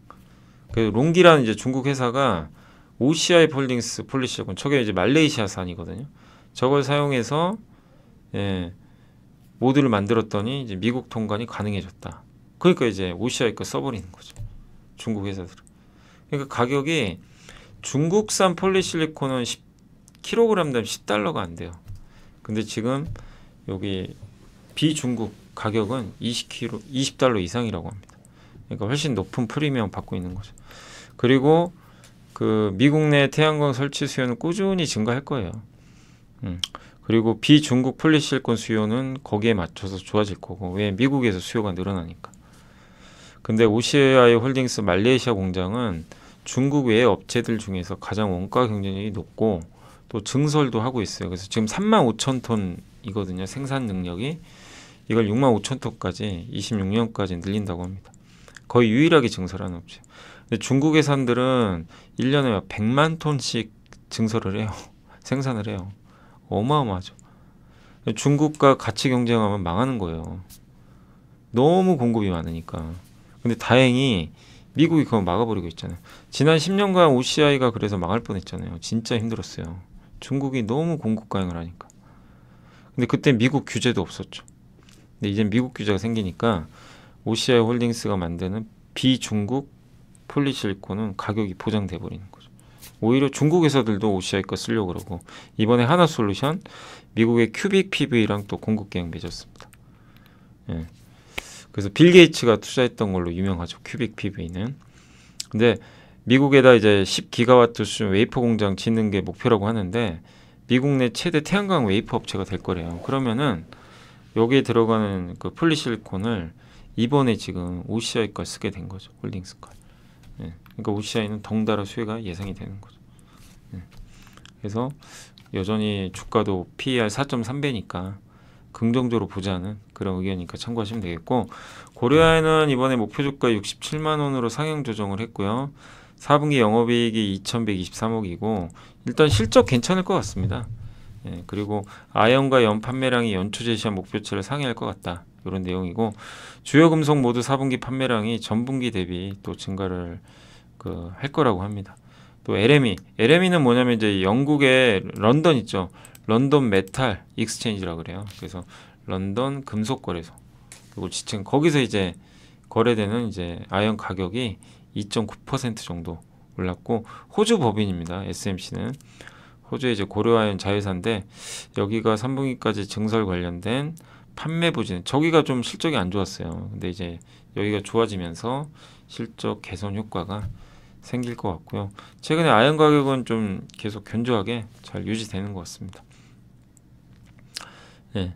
Speaker 1: 그 롱기라는 이제 중국 회사가 OCI 폴딩스 폴리시콘, 저게 이제 말레이시아산이거든요. 저걸 사용해서 예, 모듈을 만들었더니 이제 미국 통관이 가능해졌다. 그러니까 이제 OCI 거 써버리는 거죠. 중국 회사들은. 그러니까 가격이 중국산 폴리실리콘은 10kg당 10달러가 안 돼요. 근데 지금 여기 비중국 가격은 20달러 이상이라고 합니다. 그러니까 훨씬 높은 프리미엄 받고 있는 거죠. 그리고 그 미국 내 태양광 설치 수요는 꾸준히 증가할 거예요. 그리고 비중국 폴리실리콘 수요는 거기에 맞춰서 좋아질 거고, 왜 미국에서 수요가 늘어나니까. 근데 OCI 홀딩스 말레이시아 공장은 중국 외의 업체들 중에서 가장 원가 경쟁력이 높고 또 증설도 하고 있어요. 그래서 지금 35,000톤이거든요. 생산 능력이. 이걸 65,000톤까지 26년까지 늘린다고 합니다. 거의 유일하게 증설하는 업체. 근데 중국 회사들은 1년에 100만 톤씩 증설을 해요. 생산을 해요. 어마어마하죠. 중국과 같이 경쟁하면 망하는 거예요. 너무 공급이 많으니까. 근데 다행히 미국이 그거 막아버리고 있잖아요. 지난 10년간 OCI가 그래서 망할 뻔했잖아요. 진짜 힘들었어요. 중국이 너무 공급 과잉을 하니까. 근데 그때 미국 규제도 없었죠. 근데 이제 미국 규제가 생기니까 OCI 홀딩스가 만드는 비중국 폴리실리콘은 가격이 보장돼 버리는 거죠. 오히려 중국 회사들도 OCI 거 쓰려고 그러고, 이번에 하나솔루션 미국의 큐빅 PV랑 또 공급 계약 맺었습니다. 예. 그래서 빌 게이츠가 투자했던 걸로 유명하죠. 큐빅 PV는. 근데 미국에다 이제 10기가와트 수준 웨이퍼 공장 짓는 게 목표라고 하는데, 미국 내 최대 태양광 웨이퍼 업체가 될 거래요. 그러면은 여기에 들어가는 그 폴리실리콘을 이번에 지금 OCI 걸 쓰게 된 거죠. 홀딩스 걸. 예. 그러니까 OCI는 덩달아 수혜가 예상이 되는 거죠. 예. 그래서 여전히 주가도 PER 4.3배니까 긍정적으로 보자는 그런 의견이니까 참고하시면 되겠고, 고려아연은 이번에 목표 주가 67만 원으로 상향 조정을 했고요. 4분기 영업이익이 2,123억이고 일단 실적 괜찮을 것 같습니다. 예, 그리고 아연과 연 판매량이 연초 제시한 목표치를 상회할 것 같다. 이런 내용이고, 주요 금속 모두 4분기 판매량이 전분기 대비 또 증가를 할 거라고 합니다. 또 LME는 뭐냐면 이제 영국의 런던 있죠. 런던 메탈 익스체인지라고 그래요. 그래서 런던 금속 거래소. 그리고 지금 거기서 이제 거래되는 이제 아연 가격이 2.9% 정도 올랐고, 호주 법인입니다. SMC는 호주의 이제 고려아연 자회사인데, 여기가 3분기까지 증설 관련된 판매 부진, 저기가 좀 실적이 안 좋았어요. 근데 이제 여기가 좋아지면서 실적 개선 효과가 생길 것 같고요. 최근에 아연 가격은 좀 계속 견조하게 잘 유지되는 것 같습니다. 예.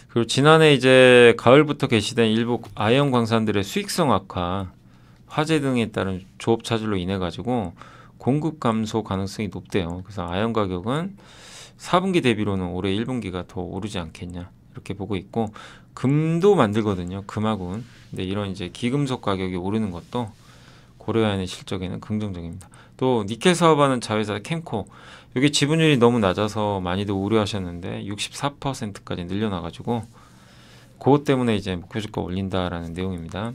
Speaker 1: 그리고 지난해 이제 가을부터 개시된 일부 아연 광산들의 수익성 악화, 화재 등에 따른 조업 차질로 인해 가지고 공급 감소 가능성이 높대요. 그래서 아연 가격은 4분기 대비로는 올해 1분기가 더 오르지 않겠냐 이렇게 보고 있고, 금도 만들거든요. 금화군. 근데 이런 이제 기금속 가격이 오르는 것도 고려아연의 실적에는 긍정적입니다. 또 니켈 사업하는 자회사 캠코, 이게 지분율이 너무 낮아서 많이들 우려하셨는데 64%까지 늘려나가지고 그것 때문에 이제 목표 주가 올린다라는 내용입니다.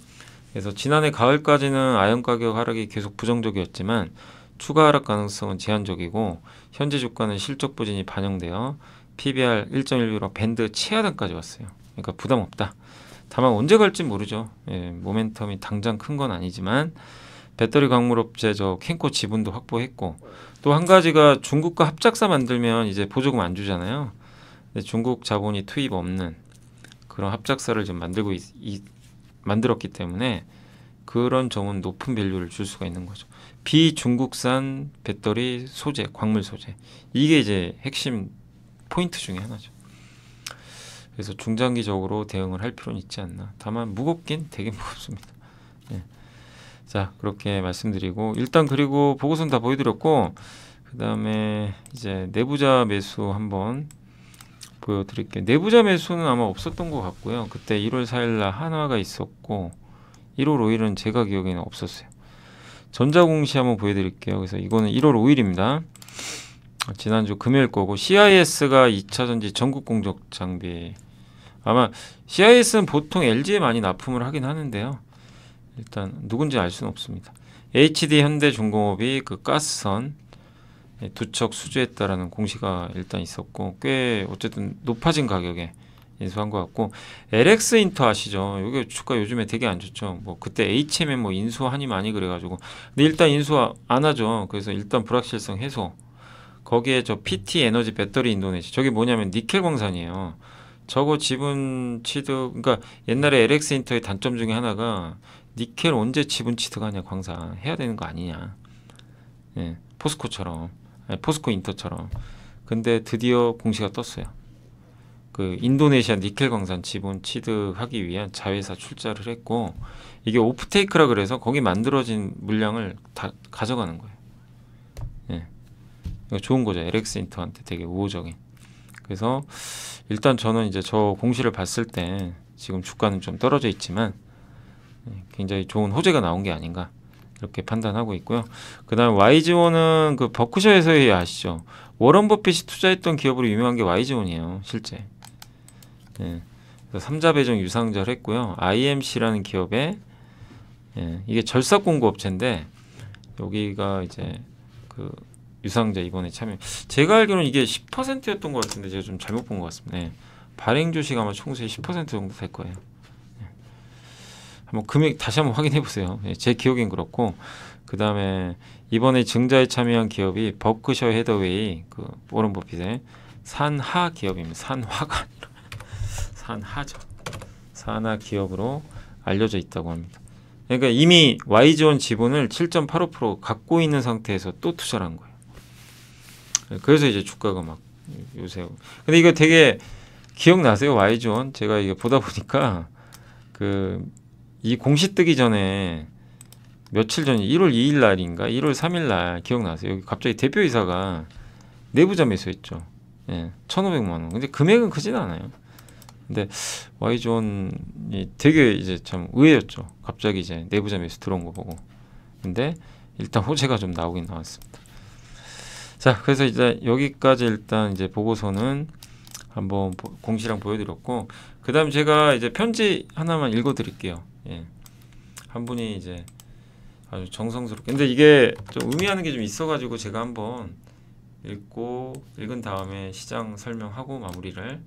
Speaker 1: 그래서 지난해 가을까지는 아연 가격 하락이 계속 부정적이었지만 추가 하락 가능성은 제한적이고, 현재 주가는 실적 부진이 반영되어 PBR 1.1배로 밴드 최하단까지 왔어요. 그러니까 부담 없다. 다만 언제 갈지 모르죠. 예, 모멘텀이 당장 큰 건 아니지만 배터리 광물업체 저 캠코 지분도 확보했고, 또 한 가지가 중국과 합작사 만들면 이제 보조금 안 주잖아요. 근데 중국 자본이 투입 없는 그런 합작사를 지금 만들었기 때문에 그런 점은 높은 밸류를 줄 수가 있는 거죠. 비중국산 배터리 소재, 광물 소재. 이게 이제 핵심 포인트 중에 하나죠. 그래서 중장기적으로 대응을 할 필요는 있지 않나. 다만 무겁긴 되게 무겁습니다. 예. 자, 그렇게 말씀드리고 일단 그리고 보고서는 다 보여드렸고 그 다음에 이제 내부자 매수 한번 보여드릴게요. 내부자 매수는 아마 없었던 것 같고요. 그때 1월 4일날 한화가 있었고 1월 5일은 제가 기억에는 없었어요. 전자공시 한번 보여드릴게요. 그래서 이거는 1월 5일입니다. 지난주 금요일 거고 CIS가 2차전지 전국 공적 장비 아마 CIS는 보통 LG에 많이 납품을 하긴 하는데요. 일단 누군지 알 수는 없습니다. HD 현대중공업이 그 가스선 두 척 수주했다라는 공시가 일단 있었고 꽤 어쨌든 높아진 가격에 인수한 것 같고 LX 인터 아시죠? 이게 주가 요즘에 되게 안 좋죠. 뭐 그때 HMM 뭐 인수하니 많이 그래가지고 근데 일단 인수 안 하죠. 그래서 일단 불확실성 해소. 거기에 저 PT 에너지 배터리 인도네시아 저게 뭐냐면 니켈 광산이에요. 저거 지분 취득 그러니까 옛날에 LX 인터의 단점 중에 하나가 니켈 언제 지분 취득하냐 광산 해야 되는 거 아니냐. 예, 포스코처럼 포스코 인터처럼. 근데 드디어 공시가 떴어요. 그 인도네시아 니켈 광산 지분 취득하기 위한 자회사 출자를 했고 이게 오프테이크라 그래서 거기 만들어진 물량을 다 가져가는 거예요. 예. 이거 좋은 거죠. LX 인터한테 되게 우호적인. 그래서 일단 저는 이제 저 공시를 봤을 때 지금 주가는 좀 떨어져 있지만 굉장히 좋은 호재가 나온 게 아닌가 이렇게 판단하고 있고요. 그 다음 YG원은 그 버크셔에서의 아시죠? 워런 버핏이 투자했던 기업으로 유명한 게 YG원이에요. 실제. 예. 그래서 삼자 배정 유상자를 했고요. IMC라는 기업에 이게 절삭 공구 업체인데 여기가 이제 그 유상자 이번에 참여. 제가 알기로는 이게 10%였던 것 같은데 제가 좀 잘못 본 것 같습니다. 예. 발행 주식 아마 총수의 10% 정도 될 거예요. 예. 한번 금액 다시 한번 확인해 보세요. 예. 제 기억엔 그렇고 그 다음에 이번에 증자에 참여한 기업이 버크셔 해더웨이 그 워런 버핏의 산하 기업입니다. 산화가 아니라 산하죠. 산하 기업으로 알려져 있다고 합니다. 그러니까 이미 YG원 지분을 7.85% 갖고 있는 상태에서 또 투자를 한 거예요. 그래서 이제 주가가 막 요새 근데 이거 되게 기억나세요? YG원 제가 이게 보다 보니까 그 이 공시 뜨기 전에 며칠 전 1월 2일 날인가 1월 3일 날 기억나세요? 여기 갑자기 대표이사가 내부자 매수했죠. 예, 1,500만 원. 근데 금액은 크진 않아요. 근데 YG원이 되게 이제 참 의외였죠. 갑자기 이제 내부자 매수 들어온 거 보고. 근데 일단 호재가 좀 나오긴 나왔습니다. 자, 그래서 이제 여기까지 일단 이제 보고서는 한번 공시랑 보여드렸고, 그 다음 제가 이제 편지 하나만 읽어드릴게요. 예. 한 분이 이제 아주 정성스럽게, 근데 이게 좀 의미하는 게 좀 있어가지고 제가 한번 읽은 다음에 시장 설명하고 마무리를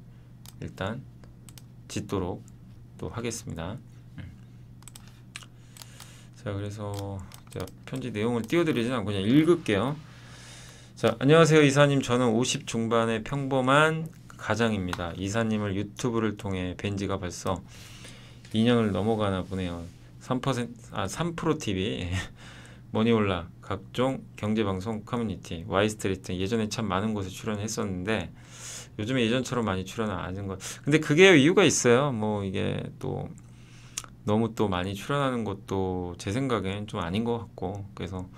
Speaker 1: 일단 짓도록 또 하겠습니다. 자, 그래서 제가 편지 내용을 띄워드리진 않고 그냥 읽을게요. 자, 안녕하세요 이사님. 저는 50 중반의 평범한 가장입니다. 이사님을 유튜브를 통해 뵌 지가 벌써 2년을 넘어가나 보네요. 3프로TV, 머니올라, 각종 경제방송 커뮤니티, 와이스트리트 예전에 참 많은 곳에 출연했었는데 요즘에 예전처럼 많이 출연 안 하는 것. 근데 그게 이유가 있어요. 뭐 이게 또 너무 또 많이 출연하는 것도 제 생각엔 좀 아닌 것 같고 그래서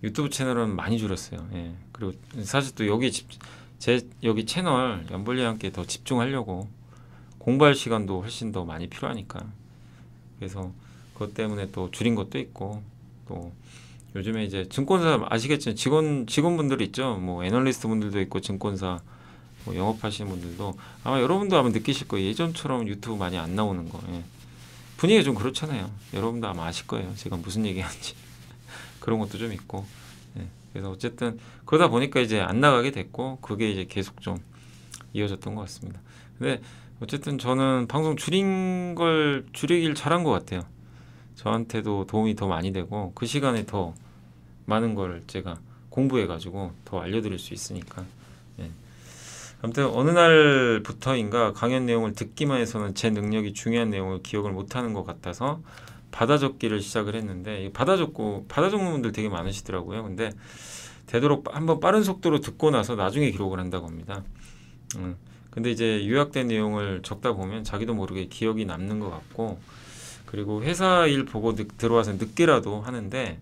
Speaker 1: 유튜브 채널은 많이 줄였어요. 예. 그리고 사실 또 여기 채널 연벌리와 함께 더 집중하려고 공부할 시간도 훨씬 더 많이 필요하니까 그래서 그것 때문에 또 줄인 것도 있고 또 요즘에 이제 증권사 아시겠지만 직원분들 있죠. 뭐 애널리스트 분들도 있고 증권사 뭐 영업하시는 분들도 아마 여러분도 아마 느끼실 거예요. 예전처럼 유튜브 많이 안 나오는 거. 예. 분위기가 좀 그렇잖아요. 여러분도 아마 아실 거예요. 제가 무슨 얘기하는지 그런 것도 좀 있고. 예. 그래서 어쨌든 그러다 보니까 이제 안 나가게 됐고 그게 이제 계속 좀 이어졌던 것 같습니다. 근데 어쨌든 저는 방송 줄이길 잘한 것 같아요. 저한테도 도움이 더 많이 되고 그 시간에 더 많은 걸 제가 공부해가지고 더 알려드릴 수 있으니까. 예. 아무튼 어느 날부터인가 강연 내용을 듣기만 해서는 제 능력이 중요한 내용을 기억을 못하는 것 같아서 받아 적기를 시작을 했는데, 받아 적는 분들 되게 많으시더라고요. 근데 되도록 한번 빠른 속도로 듣고 나서 나중에 기록을 한다고 합니다. 근데 이제 요약된 내용을 적다 보면 자기도 모르게 기억이 남는 것 같고, 그리고 회사 일 보고 들어와서 늦게라도 하는데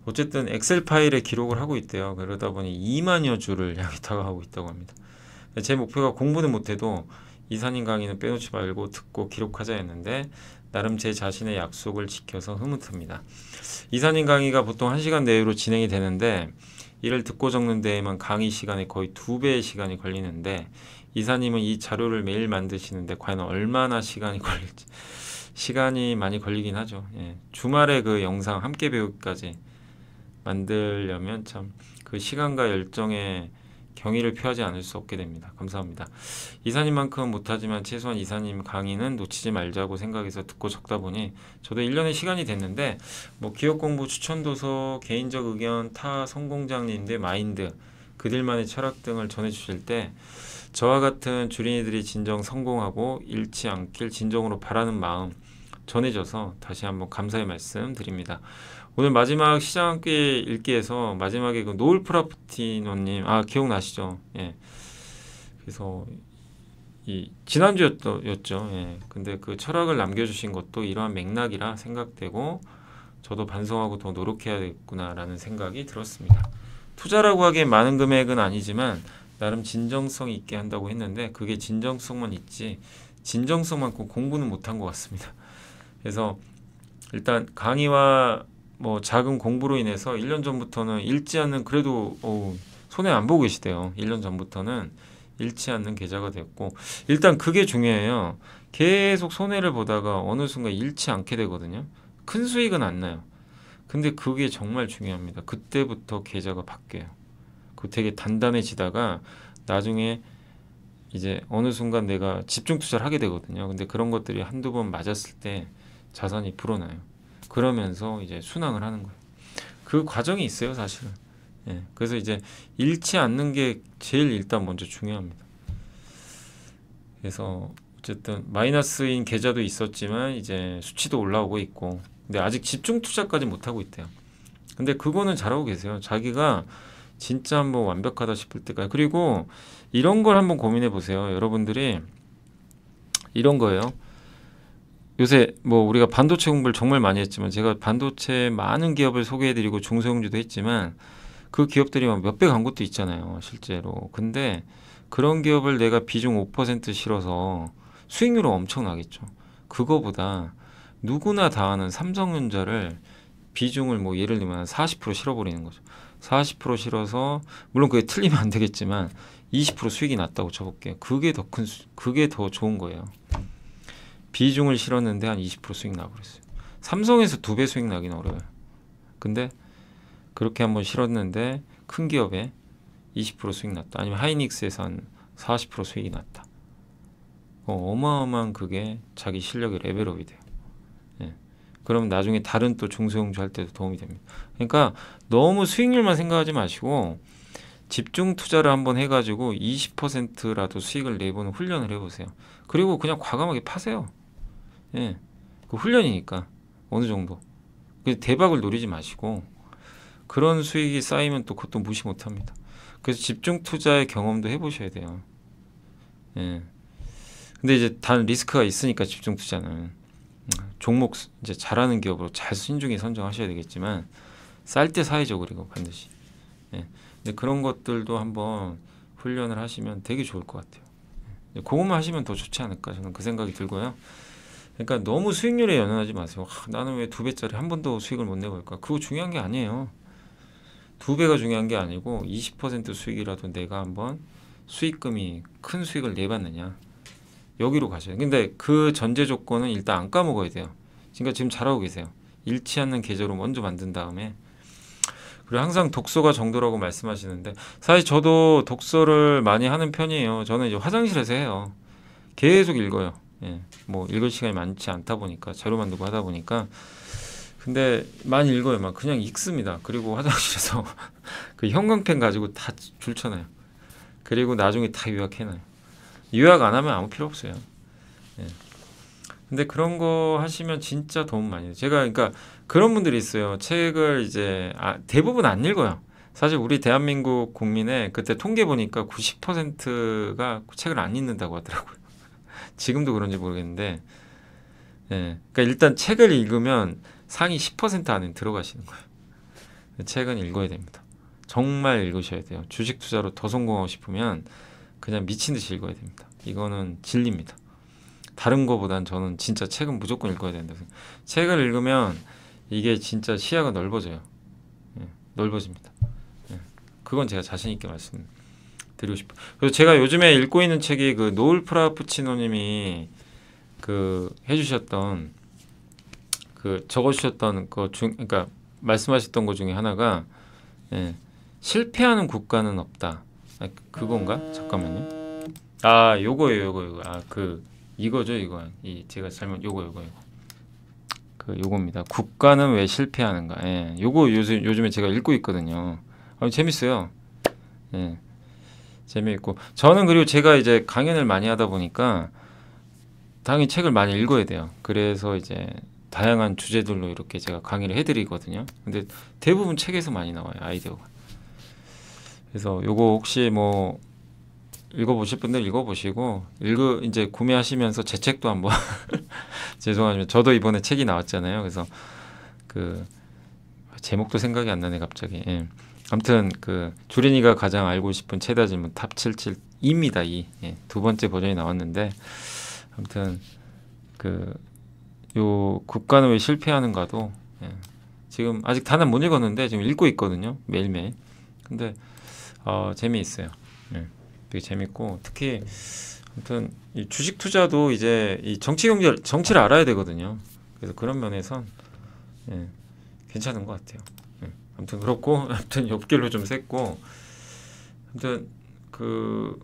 Speaker 1: 어쨌든 엑셀 파일에 기록을 하고 있대요. 그러다 보니 2만여 줄을 향해 다가가고 있다고 합니다. 제 목표가 공부는 못해도 이사님 강의는 빼놓지 말고 듣고 기록하자였는데 나름 제 자신의 약속을 지켜서 흐뭇합니다. 이사님 강의가 보통 1시간 내외로 진행이 되는데 이를 듣고 적는 데에만 강의 시간에 거의 2배의 시간이 걸리는데, 이사님은 이 자료를 매일 만드시는데 과연 얼마나 시간이 걸릴지. 시간이 많이 걸리긴 하죠. 예. 주말에 그 영상 함께 배우기까지 만들려면 참 그 시간과 열정에 경의를 표하지 않을 수 없게 됩니다. 감사합니다. 이사님만큼은 못하지만 최소한 이사님 강의는 놓치지 말자고 생각해서 듣고 적다 보니 저도 1년의 시간이 됐는데, 뭐 기업 공부 추천도서, 개인적 의견, 타 성공장님들의 마인드, 그들만의 철학 등을 전해주실 때 저와 같은 주린이들이 진정 성공하고 잃지 않길 진정으로 바라는 마음 전해져서 다시 한번 감사의 말씀 드립니다. 오늘 마지막 시장 함께 읽기에서 마지막에 그 노을 프라푸티노님, 기억나시죠? 예. 그래서 이 지난주였죠. 예. 근데 그 철학을 남겨주신 것도 이러한 맥락이라 생각되고 저도 반성하고 더 노력해야겠구나라는 생각이 들었습니다. 투자라고 하기엔 많은 금액은 아니지만 나름 진정성 있게 한다고 했는데 그게 진정성만 있지 진정성만큼 공부는 못한 것 같습니다. 그래서 일단 강의와 뭐 작은 공부로 인해서 1년 전부터는 잃지 않는, 그래도 손해 안 보고 계시대요. 1년 전부터는 잃지 않는 계좌가 됐고, 일단 그게 중요해요. 계속 손해를 보다가 어느 순간 잃지 않게 되거든요. 큰 수익은 안 나요. 근데 그게 정말 중요합니다. 그때부터 계좌가 바뀌어요. 그 되게 단단해지다가 나중에 이제 어느 순간 내가 집중 투자를 하게 되거든요. 근데 그런 것들이 한두 번 맞았을 때 자산이 불어나요. 그러면서 이제 순항을 하는 거예요. 그 과정이 있어요, 사실은. 예, 그래서 이제 잃지 않는 게 제일 일단 먼저 중요합니다. 그래서 어쨌든 마이너스인 계좌도 있었지만 이제 수치도 올라오고 있고, 근데 아직 집중 투자까지 못 하고 있대요. 근데 그거는 잘하고 계세요. 자기가 진짜 한번 완벽하다 싶을 때까지. 그리고 이런 걸 한번 고민해 보세요. 여러분들이 이런 거예요. 요새 뭐 우리가 반도체 공부를 정말 많이 했지만 제가 반도체 많은 기업을 소개해드리고 중소형주도 했지만 그 기업들이 막 몇백 간 곳도 있잖아요, 실제로. 근데 그런 기업을 내가 비중 5% 실어서 수익률은 엄청 나겠죠. 그거보다 누구나 다 아는 삼성전자를 비중을 뭐 예를 들면 40% 실어버리는 거죠. 40% 실어서, 물론 그게 틀리면 안 되겠지만 20% 수익이 났다고 쳐볼게요. 그게 더 좋은 거예요. 비중을 실었는데 한 20% 수익 나버렸어요. 삼성에서 2배 수익 나긴 어려워요. 근데 그렇게 한번 실었는데 큰 기업에 20% 수익 났다. 아니면 하이닉스에서 한 40% 수익이 났다. 어마어마한 그게 자기 실력의 레벨업이 돼요. 예. 그럼 나중에 다른 또 중소형주 할 때도 도움이 됩니다. 그러니까 너무 수익률만 생각하지 마시고 집중 투자를 한번 해가지고 20%라도 수익을 내보는 훈련을 해보세요. 그리고 그냥 과감하게 파세요. 예, 그 훈련이니까 어느 정도. 대박을 노리지 마시고 그런 수익이 쌓이면 또 그것도 무시 못합니다. 그래서 집중 투자의 경험도 해보셔야 돼요. 예. 근데 이제 단 리스크가 있으니까 집중 투자는 종목 이제 잘하는 기업으로 잘 신중히 선정하셔야 되겠지만 쌀 때 사야죠. 그리고 반드시. 예. 근데 그런 것들도 한번 훈련을 하시면 되게 좋을 것 같아요. 그것만 하시면 더 좋지 않을까 저는 그 생각이 들고요. 그러니까 너무 수익률에 연연하지 마세요. 나는 왜 2배짜리 한 번도 수익을 못 내고 할까? 그거 중요한 게 아니에요. 2배가 중요한 게 아니고 20% 수익이라도 내가 한번 수익금이 큰 수익을 내봤느냐, 여기로 가셔요. 근데 그 전제 조건은 일단 안 까먹어야 돼요. 그러니까 지금 잘하고 계세요. 잃지 않는 계좌로 먼저 만든 다음에, 그리고 항상 독서가 정도라고 말씀하시는데 사실 저도 독서를 많이 하는 편이에요. 저는 이제 화장실에서 해요. 계속 읽어요. 예, 뭐 읽을 시간이 많지 않다 보니까 자료 만들고 하다 보니까 근데 많이 읽어요. 막 그냥 읽습니다. 그리고 화장실에서 그 형광펜 가지고 다 줄쳐놔요. 그리고 나중에 다 요약해놔요. 요약 안 하면 아무 필요 없어요. 예. 근데 그런 거 하시면 진짜 도움 많이 돼요. 제가 그러니까 그런 분들이 있어요. 책을 이제 대부분 안 읽어요. 사실 우리 대한민국 국민의 그때 통계 보니까 90%가 책을 안 읽는다고 하더라고요. 지금도 그런지 모르겠는데, 예. 그러니까 일단 책을 읽으면 상위 10% 안에 들어가시는 거예요. 책은 읽어야 됩니다. 정말 읽으셔야 돼요. 주식 투자로 더 성공하고 싶으면 그냥 미친 듯이 읽어야 됩니다. 이거는 진리입니다. 다른 거보단 저는 진짜 책은 무조건 읽어야 된다. 책을 읽으면 이게 진짜 시야가 넓어져요. 예, 넓어집니다. 예, 그건 제가 자신 있게 말씀드리고 싶어요. 그래서 제가 요즘에 읽고 있는 책이 그 노을 프라푸치노님이 그 해주셨던 그 적어주셨던 거 중, 그러니까 말씀하셨던 것 중에 하나가 예, 실패하는 국가는 없다. 그건가? 잠깐만요. 요거예요, 요거. 이거죠, 이거. 제가 잘못 요거. 요겁니다. 국가는 왜 실패하는가? 예. 요거 요즘에 제가 읽고 있거든요. 재밌어요. 예. 재미있고. 저는 그리고 제가 이제 강연을 많이 하다 보니까 당연히 책을 많이 읽어야 돼요. 그래서 이제 다양한 주제들로 이렇게 제가 강의를 해드리거든요. 근데 대부분 책에서 많이 나와요, 아이디어가. 그래서 요거 혹시 뭐 읽어보실 분들 읽어보시고 이제 구매하시면서 제 책도 한번 죄송하지만 저도 이번에 책이 나왔잖아요. 그래서 그 제목도 생각이 안 나네 갑자기. 예. 아무튼 그 주린이가 가장 알고 싶은 최다 질문 탑 77입니다. 예. 두 번째 버전이 나왔는데 아무튼 요 국가는 왜 실패하는가도 예. 지금 아직 다는 못 읽었는데 지금 읽고 있거든요. 매일매일. 근데 재미있어요. 예. 되게 재밌고 특히 아무튼 이 주식 투자도 이제 이 정치를 알아야 되거든요. 그래서 그런 면에선 예, 괜찮은 것 같아요. 예, 아무튼 그렇고 아무튼 옆길로 좀 샜고 아무튼 그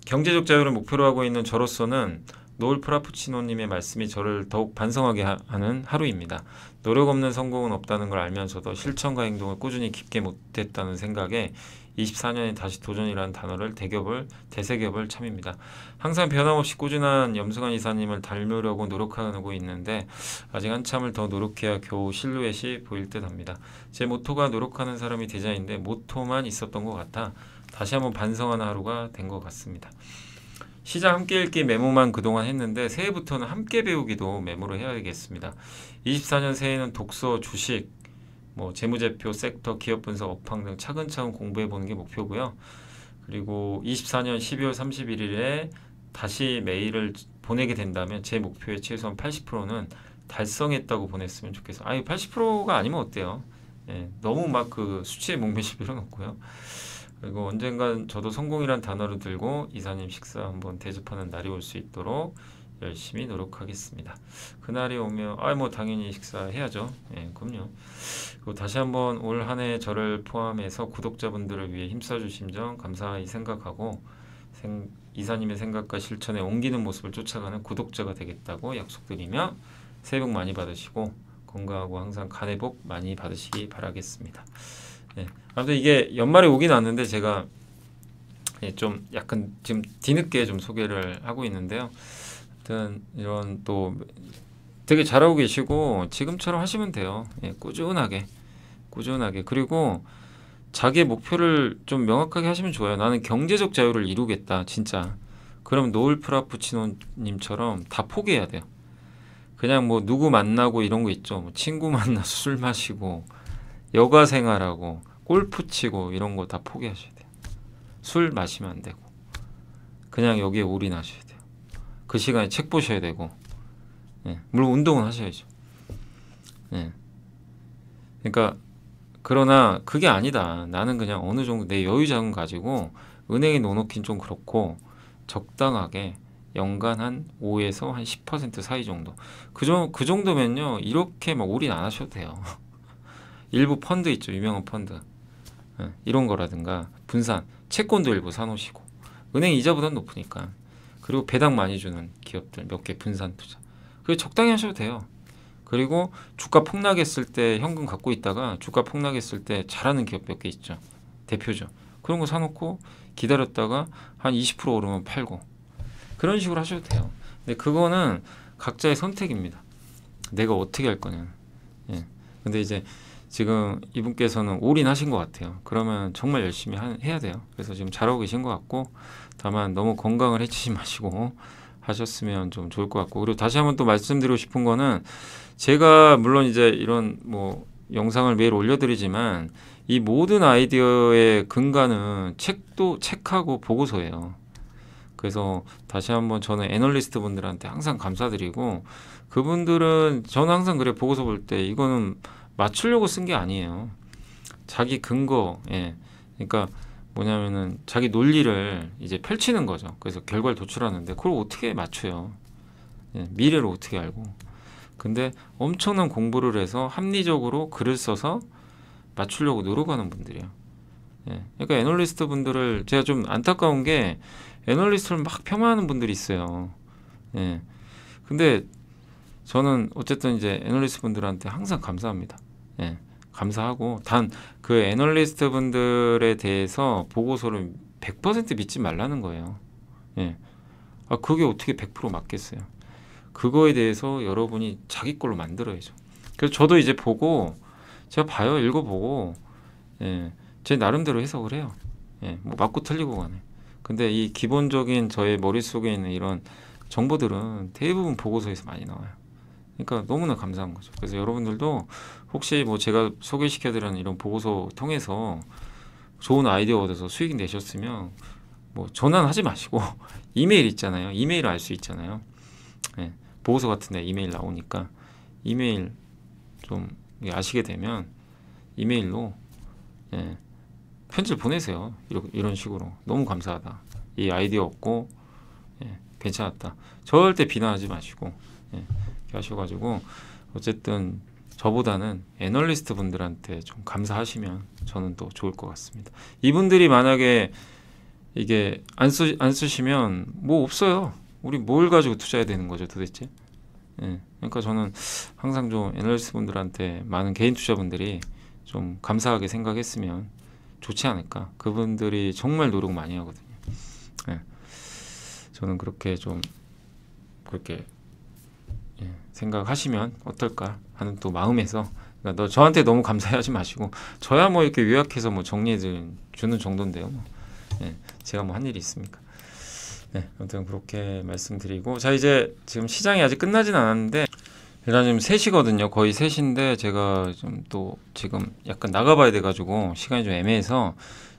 Speaker 1: 경제적 자유를 목표로 하고 있는 저로서는 노을 프라푸치노님의 말씀이 저를 더욱 반성하게 하는 하루입니다. 노력 없는 성공은 없다는 걸 알면서도 실천과 행동을 꾸준히 깊게 못했다는 생각에 24년에 다시 도전이라는 단어를 대세겹을 참입니다. 항상 변함없이 꾸준한 염승환 이사님을 닮으려고 노력하고 있는데 아직 한참을 더 노력해야 겨우 실루엣이 보일 듯합니다. 제 모토가 노력하는 사람이 되자인데 모토만 있었던 것 같아 다시 한번 반성하는 하루가 된 것 같습니다. 시장 함께 읽기 메모만 그동안 했는데 새해부터는 함께 배우기도 메모로 해야겠습니다. 24년 새해는 독서, 주식, 재무제표, 섹터, 기업 분석, 업황 등 차근차근 공부해보는 게 목표고요. 그리고 24년 12월 31일에 다시 메일을 보내게 된다면 제 목표의 최소한 80%는 달성했다고 보냈으면 좋겠어요. 80%가 아니면 어때요? 예, 너무 막 그 수치에 목매실 필요는 없고요. 그리고 언젠간 저도 성공이란 단어를 들고 이사님 식사 한번 대접하는 날이 올 수 있도록 열심히 노력하겠습니다. 그날이 오면 당연히 식사해야죠. 예, 그럼요. 그리고 다시 한번 올 한 해 저를 포함해서 구독자분들을 위해 힘써주신 점 감사히 생각하고 이사님의 생각과 실천에 옮기는 모습을 쫓아가는 구독자가 되겠다고 약속드리며 새해 복 많이 받으시고 건강하고 항상 간의 복 많이 받으시기 바라겠습니다. 예, 아무튼 이게 연말에 오긴 왔는데 제가 좀 약간 지금 뒤늦게 좀 소개를 하고 있는데요. 아무튼 이런 또 되게 잘하고 계시고 지금처럼 하시면 돼요. 예, 꾸준하게 그리고 자기의 목표를 좀 명확하게 하시면 좋아요. 나는 경제적 자유를 이루겠다 진짜. 그럼 노을 프라푸치노님처럼 다 포기해야 돼요. 그냥 누구 만나고 이런 거 있죠. 친구 만나서 술 마시고 여가 생활하고 골프 치고 이런 거 다 포기하셔야 돼요. 술 마시면 안 되고 그냥 여기에 올인하셔야 돼요. 그 시간에 책 보셔야 되고 예, 물론 운동은 하셔야죠. 예. 그러니까 그러나 그게 아니다. 나는 그냥 어느 정도 내 여유 자금 가지고 은행에 넣어놓긴 좀 그렇고 적당하게 연간 한 5에서 한 10% 사이 정도. 그 정도면요 이렇게 막 올인 안 하셔도 돼요. 일부 펀드 있죠. 유명한 펀드. 예, 이런 거라든가 분산, 채권도 일부 사놓으시고 은행 이자보다 높으니까. 그리고 배당 많이 주는 기업들 몇 개 분산 투자. 그게 적당히 하셔도 돼요. 그리고 주가 폭락했을 때 현금 갖고 있다가 주가 폭락했을 때 잘하는 기업 몇 개 있죠. 대표죠. 그런 거 사놓고 기다렸다가 한 20% 오르면 팔고 그런 식으로 하셔도 돼요. 근데 그거는 각자의 선택입니다. 내가 어떻게 할 거냐. 예. 근데 이제 지금 이분께서는 올인하신 것 같아요. 그러면 정말 열심히 해야 돼요. 그래서 지금 잘하고 계신 것 같고 다만 너무 건강을 해치지 마시고 하셨으면 좀 좋을 것 같고 그리고 다시 한번 또 말씀드리고 싶은 거는 제가 물론 이제 이런 뭐 영상을 매일 올려드리지만 이 모든 아이디어의 근간은 책하고 보고서예요. 그래서 다시 한번 저는 애널리스트 분들한테 항상 감사드리고 그분들은 저는 항상 그래 보고서 볼 때 이거는 맞추려고 쓴 게 아니에요. 자기 근거, 예. 그러니까 뭐냐면은 자기 논리를 이제 펼치는 거죠. 그래서 결과를 도출하는데 그걸 어떻게 맞춰요? 예, 미래를 어떻게 알고? 근데 엄청난 공부를 해서 합리적으로 글을 써서 맞추려고 노력하는 분들이야. 예, 그러니까 애널리스트 분들을 제가 좀 안타까운 게 애널리스트를 막 폄하하는 분들이 있어요. 예, 근데 저는 어쨌든 이제 애널리스트 분들한테 항상 감사합니다. 예, 감사하고 단 그 애널리스트 분들에 대해서 보고서를 100% 믿지 말라는 거예요. 예, 아 그게 어떻게 100% 맞겠어요? 그거에 대해서 여러분이 자기 걸로 만들어야죠. 그래서 저도 이제 보고 제가 봐요, 읽어보고 예, 제 나름대로 해석을 해요. 예, 뭐 맞고 틀리고 간에. 근데 이 기본적인 저의 머릿속에 있는 이런 정보들은 대부분 보고서에서 많이 나와요. 그러니까 너무나 감사한 거죠. 그래서 여러분들도 혹시 뭐 제가 소개시켜드리는 이런 보고서 통해서 좋은 아이디어 얻어서 수익 내셨으면 뭐 전화하지 마시고 이메일 있잖아요. 이메일 알 수 있잖아요. 예, 보고서 같은데 이메일 나오니까 이메일 좀 아시게 되면 이메일로 예, 편지를 보내세요. 이런 식으로 너무 감사하다. 이 아이디어 얻고 예, 괜찮았다. 절대 비난하지 마시고 예, 이렇게 하셔가지고 어쨌든 저보다는 애널리스트 분들한테 좀 감사하시면 저는 또 좋을 것 같습니다. 이분들이 만약에 이게 안 쓰시면 뭐 없어요. 우리 뭘 가지고 투자해야 되는 거죠 도대체. 예, 그러니까 저는 항상 좀 애널리스트 분들한테 많은 개인 투자분들이 좀 감사하게 생각했으면 좋지 않을까. 그분들이 정말 노력 많이 하거든요. 예, 저는 그렇게 좀 그렇게 예, 생각하시면 어떨까 하는 또 마음에서 그러니까 너 저한테 너무 감사해하지 마시고 저야 뭐 이렇게 요약해서 뭐 정리해 주는 정도인데요. 뭐. 예, 제가 뭐 한 일이 있습니까? 네, 아무튼 그렇게 말씀드리고 자 이제 지금 시장이 아직 끝나진 않았는데 일단 지금 3시거든요. 거의 3시인데 제가 좀 또 지금 약간 나가봐야 돼가지고 시간이 좀 애매해서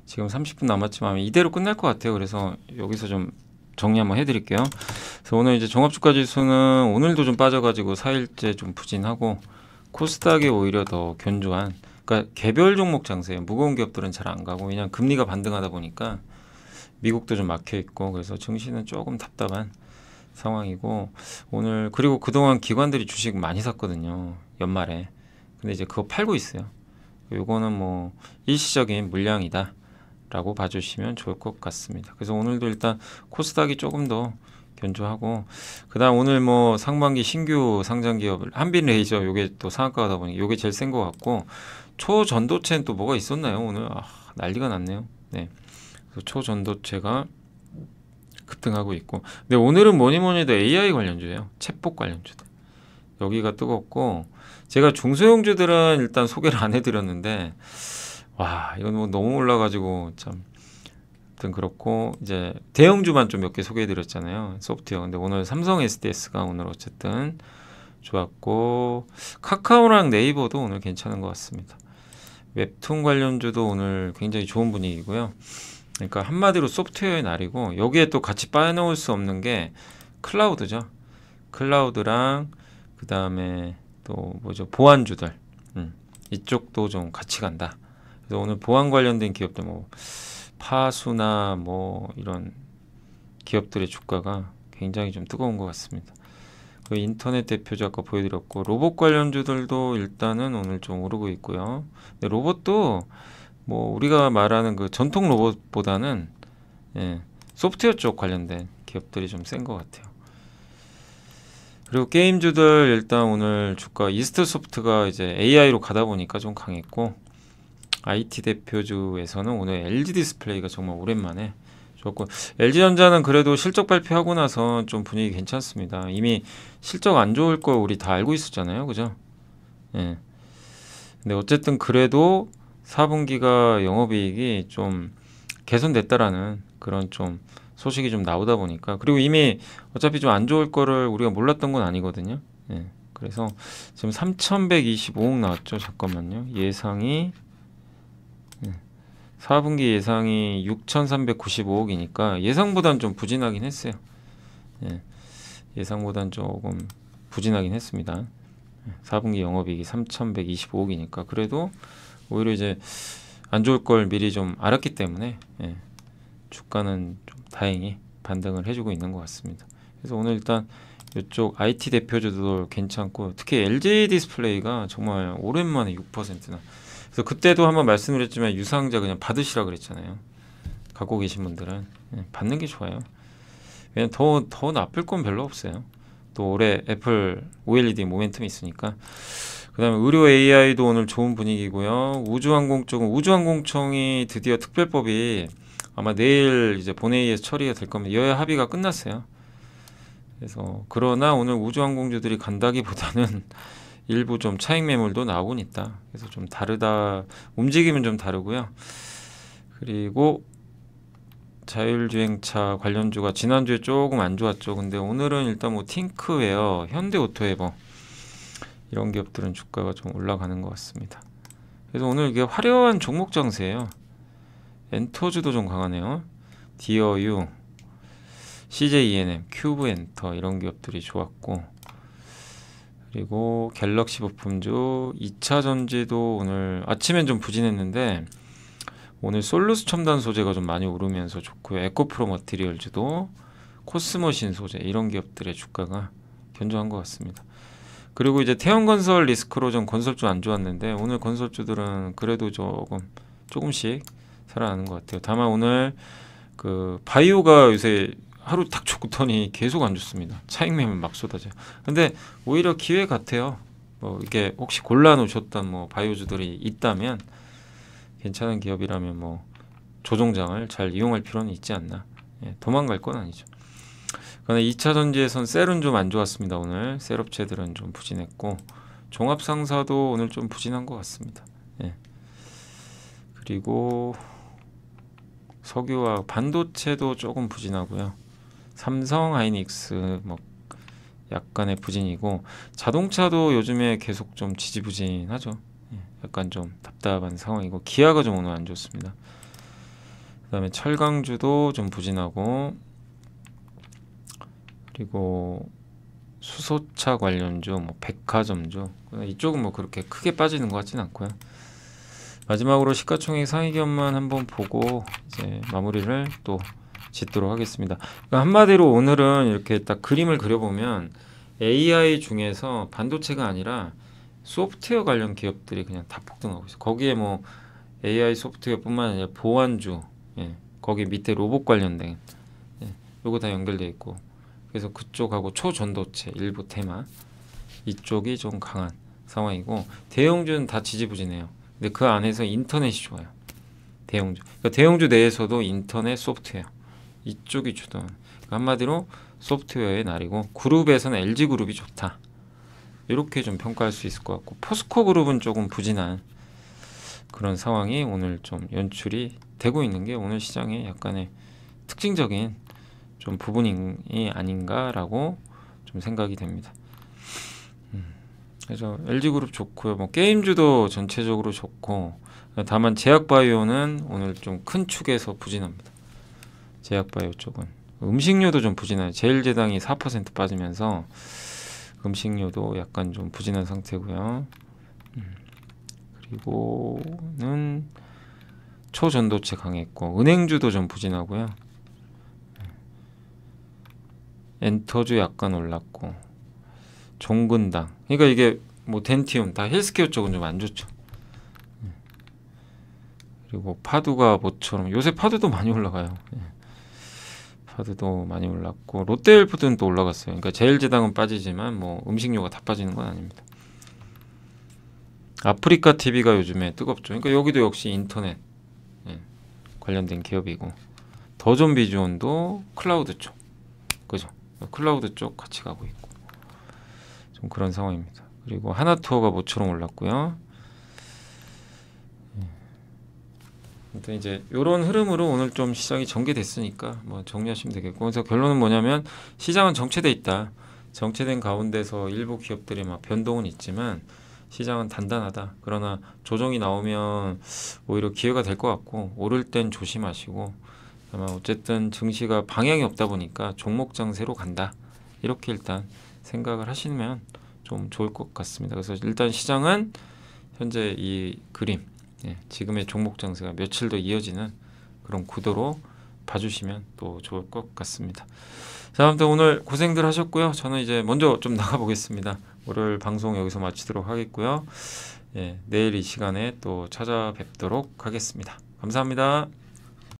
Speaker 1: 지금 30분 남았지만 이대로 끝날 것 같아요. 그래서 여기서 좀 정리 한번 해드릴게요. 그래서 오늘 이제 종합주가 지수는 오늘도 좀 빠져가지고 4일째 좀 부진하고 코스닥이 오히려 더 견조한 그러니까 개별 종목 장세예요. 무거운 기업들은 잘 안 가고 그냥 금리가 반등하다 보니까 미국도 좀 막혀 있고 그래서 증시는 조금 답답한 상황이고 오늘 그리고 그동안 기관들이 주식 많이 샀거든요. 연말에. 근데 이제 그거 팔고 있어요. 요거는 뭐 일시적인 물량이다 라고 봐주시면 좋을 것 같습니다. 그래서 오늘도 일단 코스닥이 조금 더 견조하고 그 다음 오늘 뭐 상반기 신규 상장 기업 한빛레이저 요게 또 상한가다 보니 요게 제일 센 것 같고 초전도체는 또 뭐가 있었나요? 오늘 난리가 났네요. 네. 그래서 초전도체가 급등하고 있고 근데 오늘은 뭐니 해도 AI 관련주예요. 챗봇 관련주들 여기가 뜨겁고 제가 중소형주들은 일단 소개를 안 해드렸는데 와 이건 뭐 너무 올라가지고 참 아무튼 그렇고 이제 대형주만 좀 몇 개 소개해드렸잖아요. 소프트웨어 근데 오늘 삼성 SDS가 오늘 어쨌든 좋았고 카카오랑 네이버도 오늘 괜찮은 것 같습니다. 웹툰 관련주도 오늘 굉장히 좋은 분위기고요. 그러니까 한마디로 소프트웨어의 날이고 여기에 또 같이 빠져나올 수 없는 게 클라우드죠. 클라우드랑 그 다음에 또 뭐죠 보안주들 이쪽도 좀 같이 간다. 그래서 오늘 보안 관련된 기업들 뭐 파수나 뭐 이런 기업들의 주가가 굉장히 좀 뜨거운 것 같습니다. 그 인터넷 대표주 아까 보여드렸고 로봇 관련주들도 일단은 오늘 좀 오르고 있고요. 근데 로봇도 뭐 우리가 말하는 그 전통 로봇보다는 예, 소프트웨어 쪽 관련된 기업들이 좀 센 것 같아요. 그리고 게임주들 일단 오늘 주가 이스트소프트가 이제 AI로 가다 보니까 좀 강했고, IT 대표주에서는 오늘 LG 디스플레이가 정말 오랜만에 좋았고, LG전자는 그래도 실적 발표하고 나서 좀 분위기 괜찮습니다. 이미 실적 안 좋을 거 우리 다 알고 있었잖아요, 그죠? 예. 근데 어쨌든 그래도 4분기가 영업이익이 좀 개선됐다라는 그런 좀 소식이 좀 나오다 보니까, 그리고 이미 어차피 좀 안 좋을 거를 우리가 몰랐던 건 아니거든요. 예. 그래서 지금 3,125억 나왔죠. 잠깐만요. 예상이 4분기 예상이 6,395억이니까 예상보단 좀 부진하긴 했어요. 예. 예상보단 조금 부진하긴 했습니다. 4분기 영업이익이 3,125억이니까 그래도 오히려 이제 안 좋을 걸 미리 좀 알았기 때문에 주가는 좀 다행히 반등을 해주고 있는 것 같습니다. 그래서 오늘 일단 이쪽 IT 대표주도 괜찮고, 특히 LG 디스플레이가 정말 오랜만에 6%나. 그래서 그때도 한번 말씀드렸지만 유상자 그냥 받으시라 그랬잖아요. 갖고 계신 분들은 받는 게 좋아요. 왜냐면 더 나쁠 건 별로 없어요. 또 올해 애플 OLED 모멘텀이 있으니까. 그 다음에 의료 AI도 오늘 좋은 분위기고요. 우주항공 쪽은 우주항공청이 드디어 특별법이 아마 내일 이제 본회의에서 처리가 될 겁니다. 여야 합의가 끝났어요. 그래서 그러나 오늘 우주항공주들이 간다기보다는 일부 좀 차익 매물도 나오곤 있다. 그래서 좀 다르다. 움직임은 좀 다르고요. 그리고 자율주행차 관련주가 지난주에 조금 안 좋았죠. 근데 오늘은 일단 뭐 팅크웨어, 현대오토에버 이런 기업들은 주가가 좀 올라가는 것 같습니다. 그래서 오늘 이게 화려한 종목 장세예요. 엔터주도 좀 강하네요. 디어유, CJENM, 큐브엔터 이런 기업들이 좋았고, 그리고 갤럭시 부품주, 2차전지도 오늘 아침엔 좀 부진했는데 오늘 솔루스 첨단 소재가 좀 많이 오르면서 좋고요. 에코프로 머티리얼즈도, 코스머신 소재 이런 기업들의 주가가 견조한 것 같습니다. 그리고 이제 태형건설 리스크로 좀 건설주 안 좋았는데 오늘 건설주들은 그래도 조금씩 살아나는 것 같아요. 다만 오늘 그 바이오가 요새 하루 딱 좋더니 계속 안 좋습니다. 차익 매물 막 쏟아져요. 근데 오히려 기회 같아요. 뭐 이게 혹시 골라 놓으셨던 뭐 바이오주들이 있다면, 괜찮은 기업이라면 뭐 조종장을 잘 이용할 필요는 있지 않나. 도망갈 건 아니죠. 그런데 2차 전지에선 셀은 좀 안 좋았습니다. 오늘 셀업체들은 좀 부진했고, 종합상사도 오늘 좀 부진한 것 같습니다. 그리고 석유와 반도체도 조금 부진하고요. 삼성 하이닉스 뭐 약간의 부진이고, 자동차도 요즘에 계속 좀 지지부진하죠. 약간 좀 답답한 상황이고, 기아가 좀 오늘 안 좋습니다. 그 다음에 철강주도 좀 부진하고, 그리고 수소차 관련주, 뭐 백화점주 이쪽은 뭐 그렇게 크게 빠지는 것 같지는 않고요. 마지막으로 시가총액 상위 기업만 한번 보고 이제 마무리를 또 짓도록 하겠습니다. 그러니까 한마디로 오늘은 이렇게 딱 그림을 그려보면 AI 중에서 반도체가 아니라 소프트웨어 관련 기업들이 그냥 다 폭등하고 있어요. 거기에 뭐 AI 소프트웨어뿐만 아니라 보안주, 거기 밑에 로봇 관련된 요거 다 연결돼 있고, 그래서 그쪽하고 초전도체, 일부 테마 이쪽이 좀 강한 상황이고, 대형주는 다 지지부진해요. 근데 그 안에서 인터넷이 좋아요. 대형주. 그러니까 대형주 내에서도 인터넷 소프트웨어 이쪽이 주던. 그러니까 한마디로 소프트웨어의 날이고, 그룹에서는 LG그룹이 좋다. 이렇게 좀 평가할 수 있을 것 같고, 포스코 그룹은 조금 부진한 그런 상황이 오늘 좀 연출이 되고 있는 게 오늘 시장의 약간의 특징적인 좀 부분이 아닌가라고 좀 생각이 됩니다. 그래서 LG그룹 좋고요. 뭐 게임주도 전체적으로 좋고, 다만 제약바이오는 오늘 좀 큰 축에서 부진합니다. 제약바이오 쪽은 음식료도 좀 부진해요. 제일제당이 4% 빠지면서 음식료도 약간 좀 부진한 상태고요. 그리고는 초전도체 강했고, 은행주도 좀 부진하고요. 엔터주 약간 올랐고, 종근당, 그러니까 이게 뭐 덴티움 다 헬스케어 쪽은 좀 안 좋죠. 그리고 파두가 모처럼, 요새 파두도 많이 올라가요. 파드도 많이 올랐고 롯데헬프드는 또 올라갔어요. 그러니까 제일제당은 빠지지만 뭐 음식료가 다 빠지는 건 아닙니다. 아프리카 TV가 요즘에 뜨겁죠. 그러니까 여기도 역시 인터넷 관련된 기업이고 더존 비주온도 클라우드 쪽, 그죠? 클라우드 쪽 같이 가고 있고 좀 그런 상황입니다. 그리고 하나투어가 모처럼 올랐고요. 일단 이제 이런 흐름으로 오늘 좀 시장이 전개됐으니까 뭐 정리하시면 되겠고, 그래서 결론은 뭐냐면 시장은 정체돼 있다. 정체된 가운데서 일부 기업들이 막 변동은 있지만 시장은 단단하다. 그러나 조정이 나오면 오히려 기회가 될 것 같고 오를 땐 조심하시고, 아마 어쨌든 증시가 방향이 없다 보니까 종목 장세로 간다. 이렇게 일단 생각을 하시면 좀 좋을 것 같습니다. 그래서 일단 시장은 현재 이 그림, 지금의 종목 장세가 며칠 더 이어지는 그런 구도로 봐주시면 또 좋을 것 같습니다. 자, 아무튼 오늘 고생들 하셨고요. 저는 이제 먼저 좀 나가보겠습니다. 월요일 방송 여기서 마치도록 하겠고요. 내일 이 시간에 또 찾아뵙도록 하겠습니다. 감사합니다.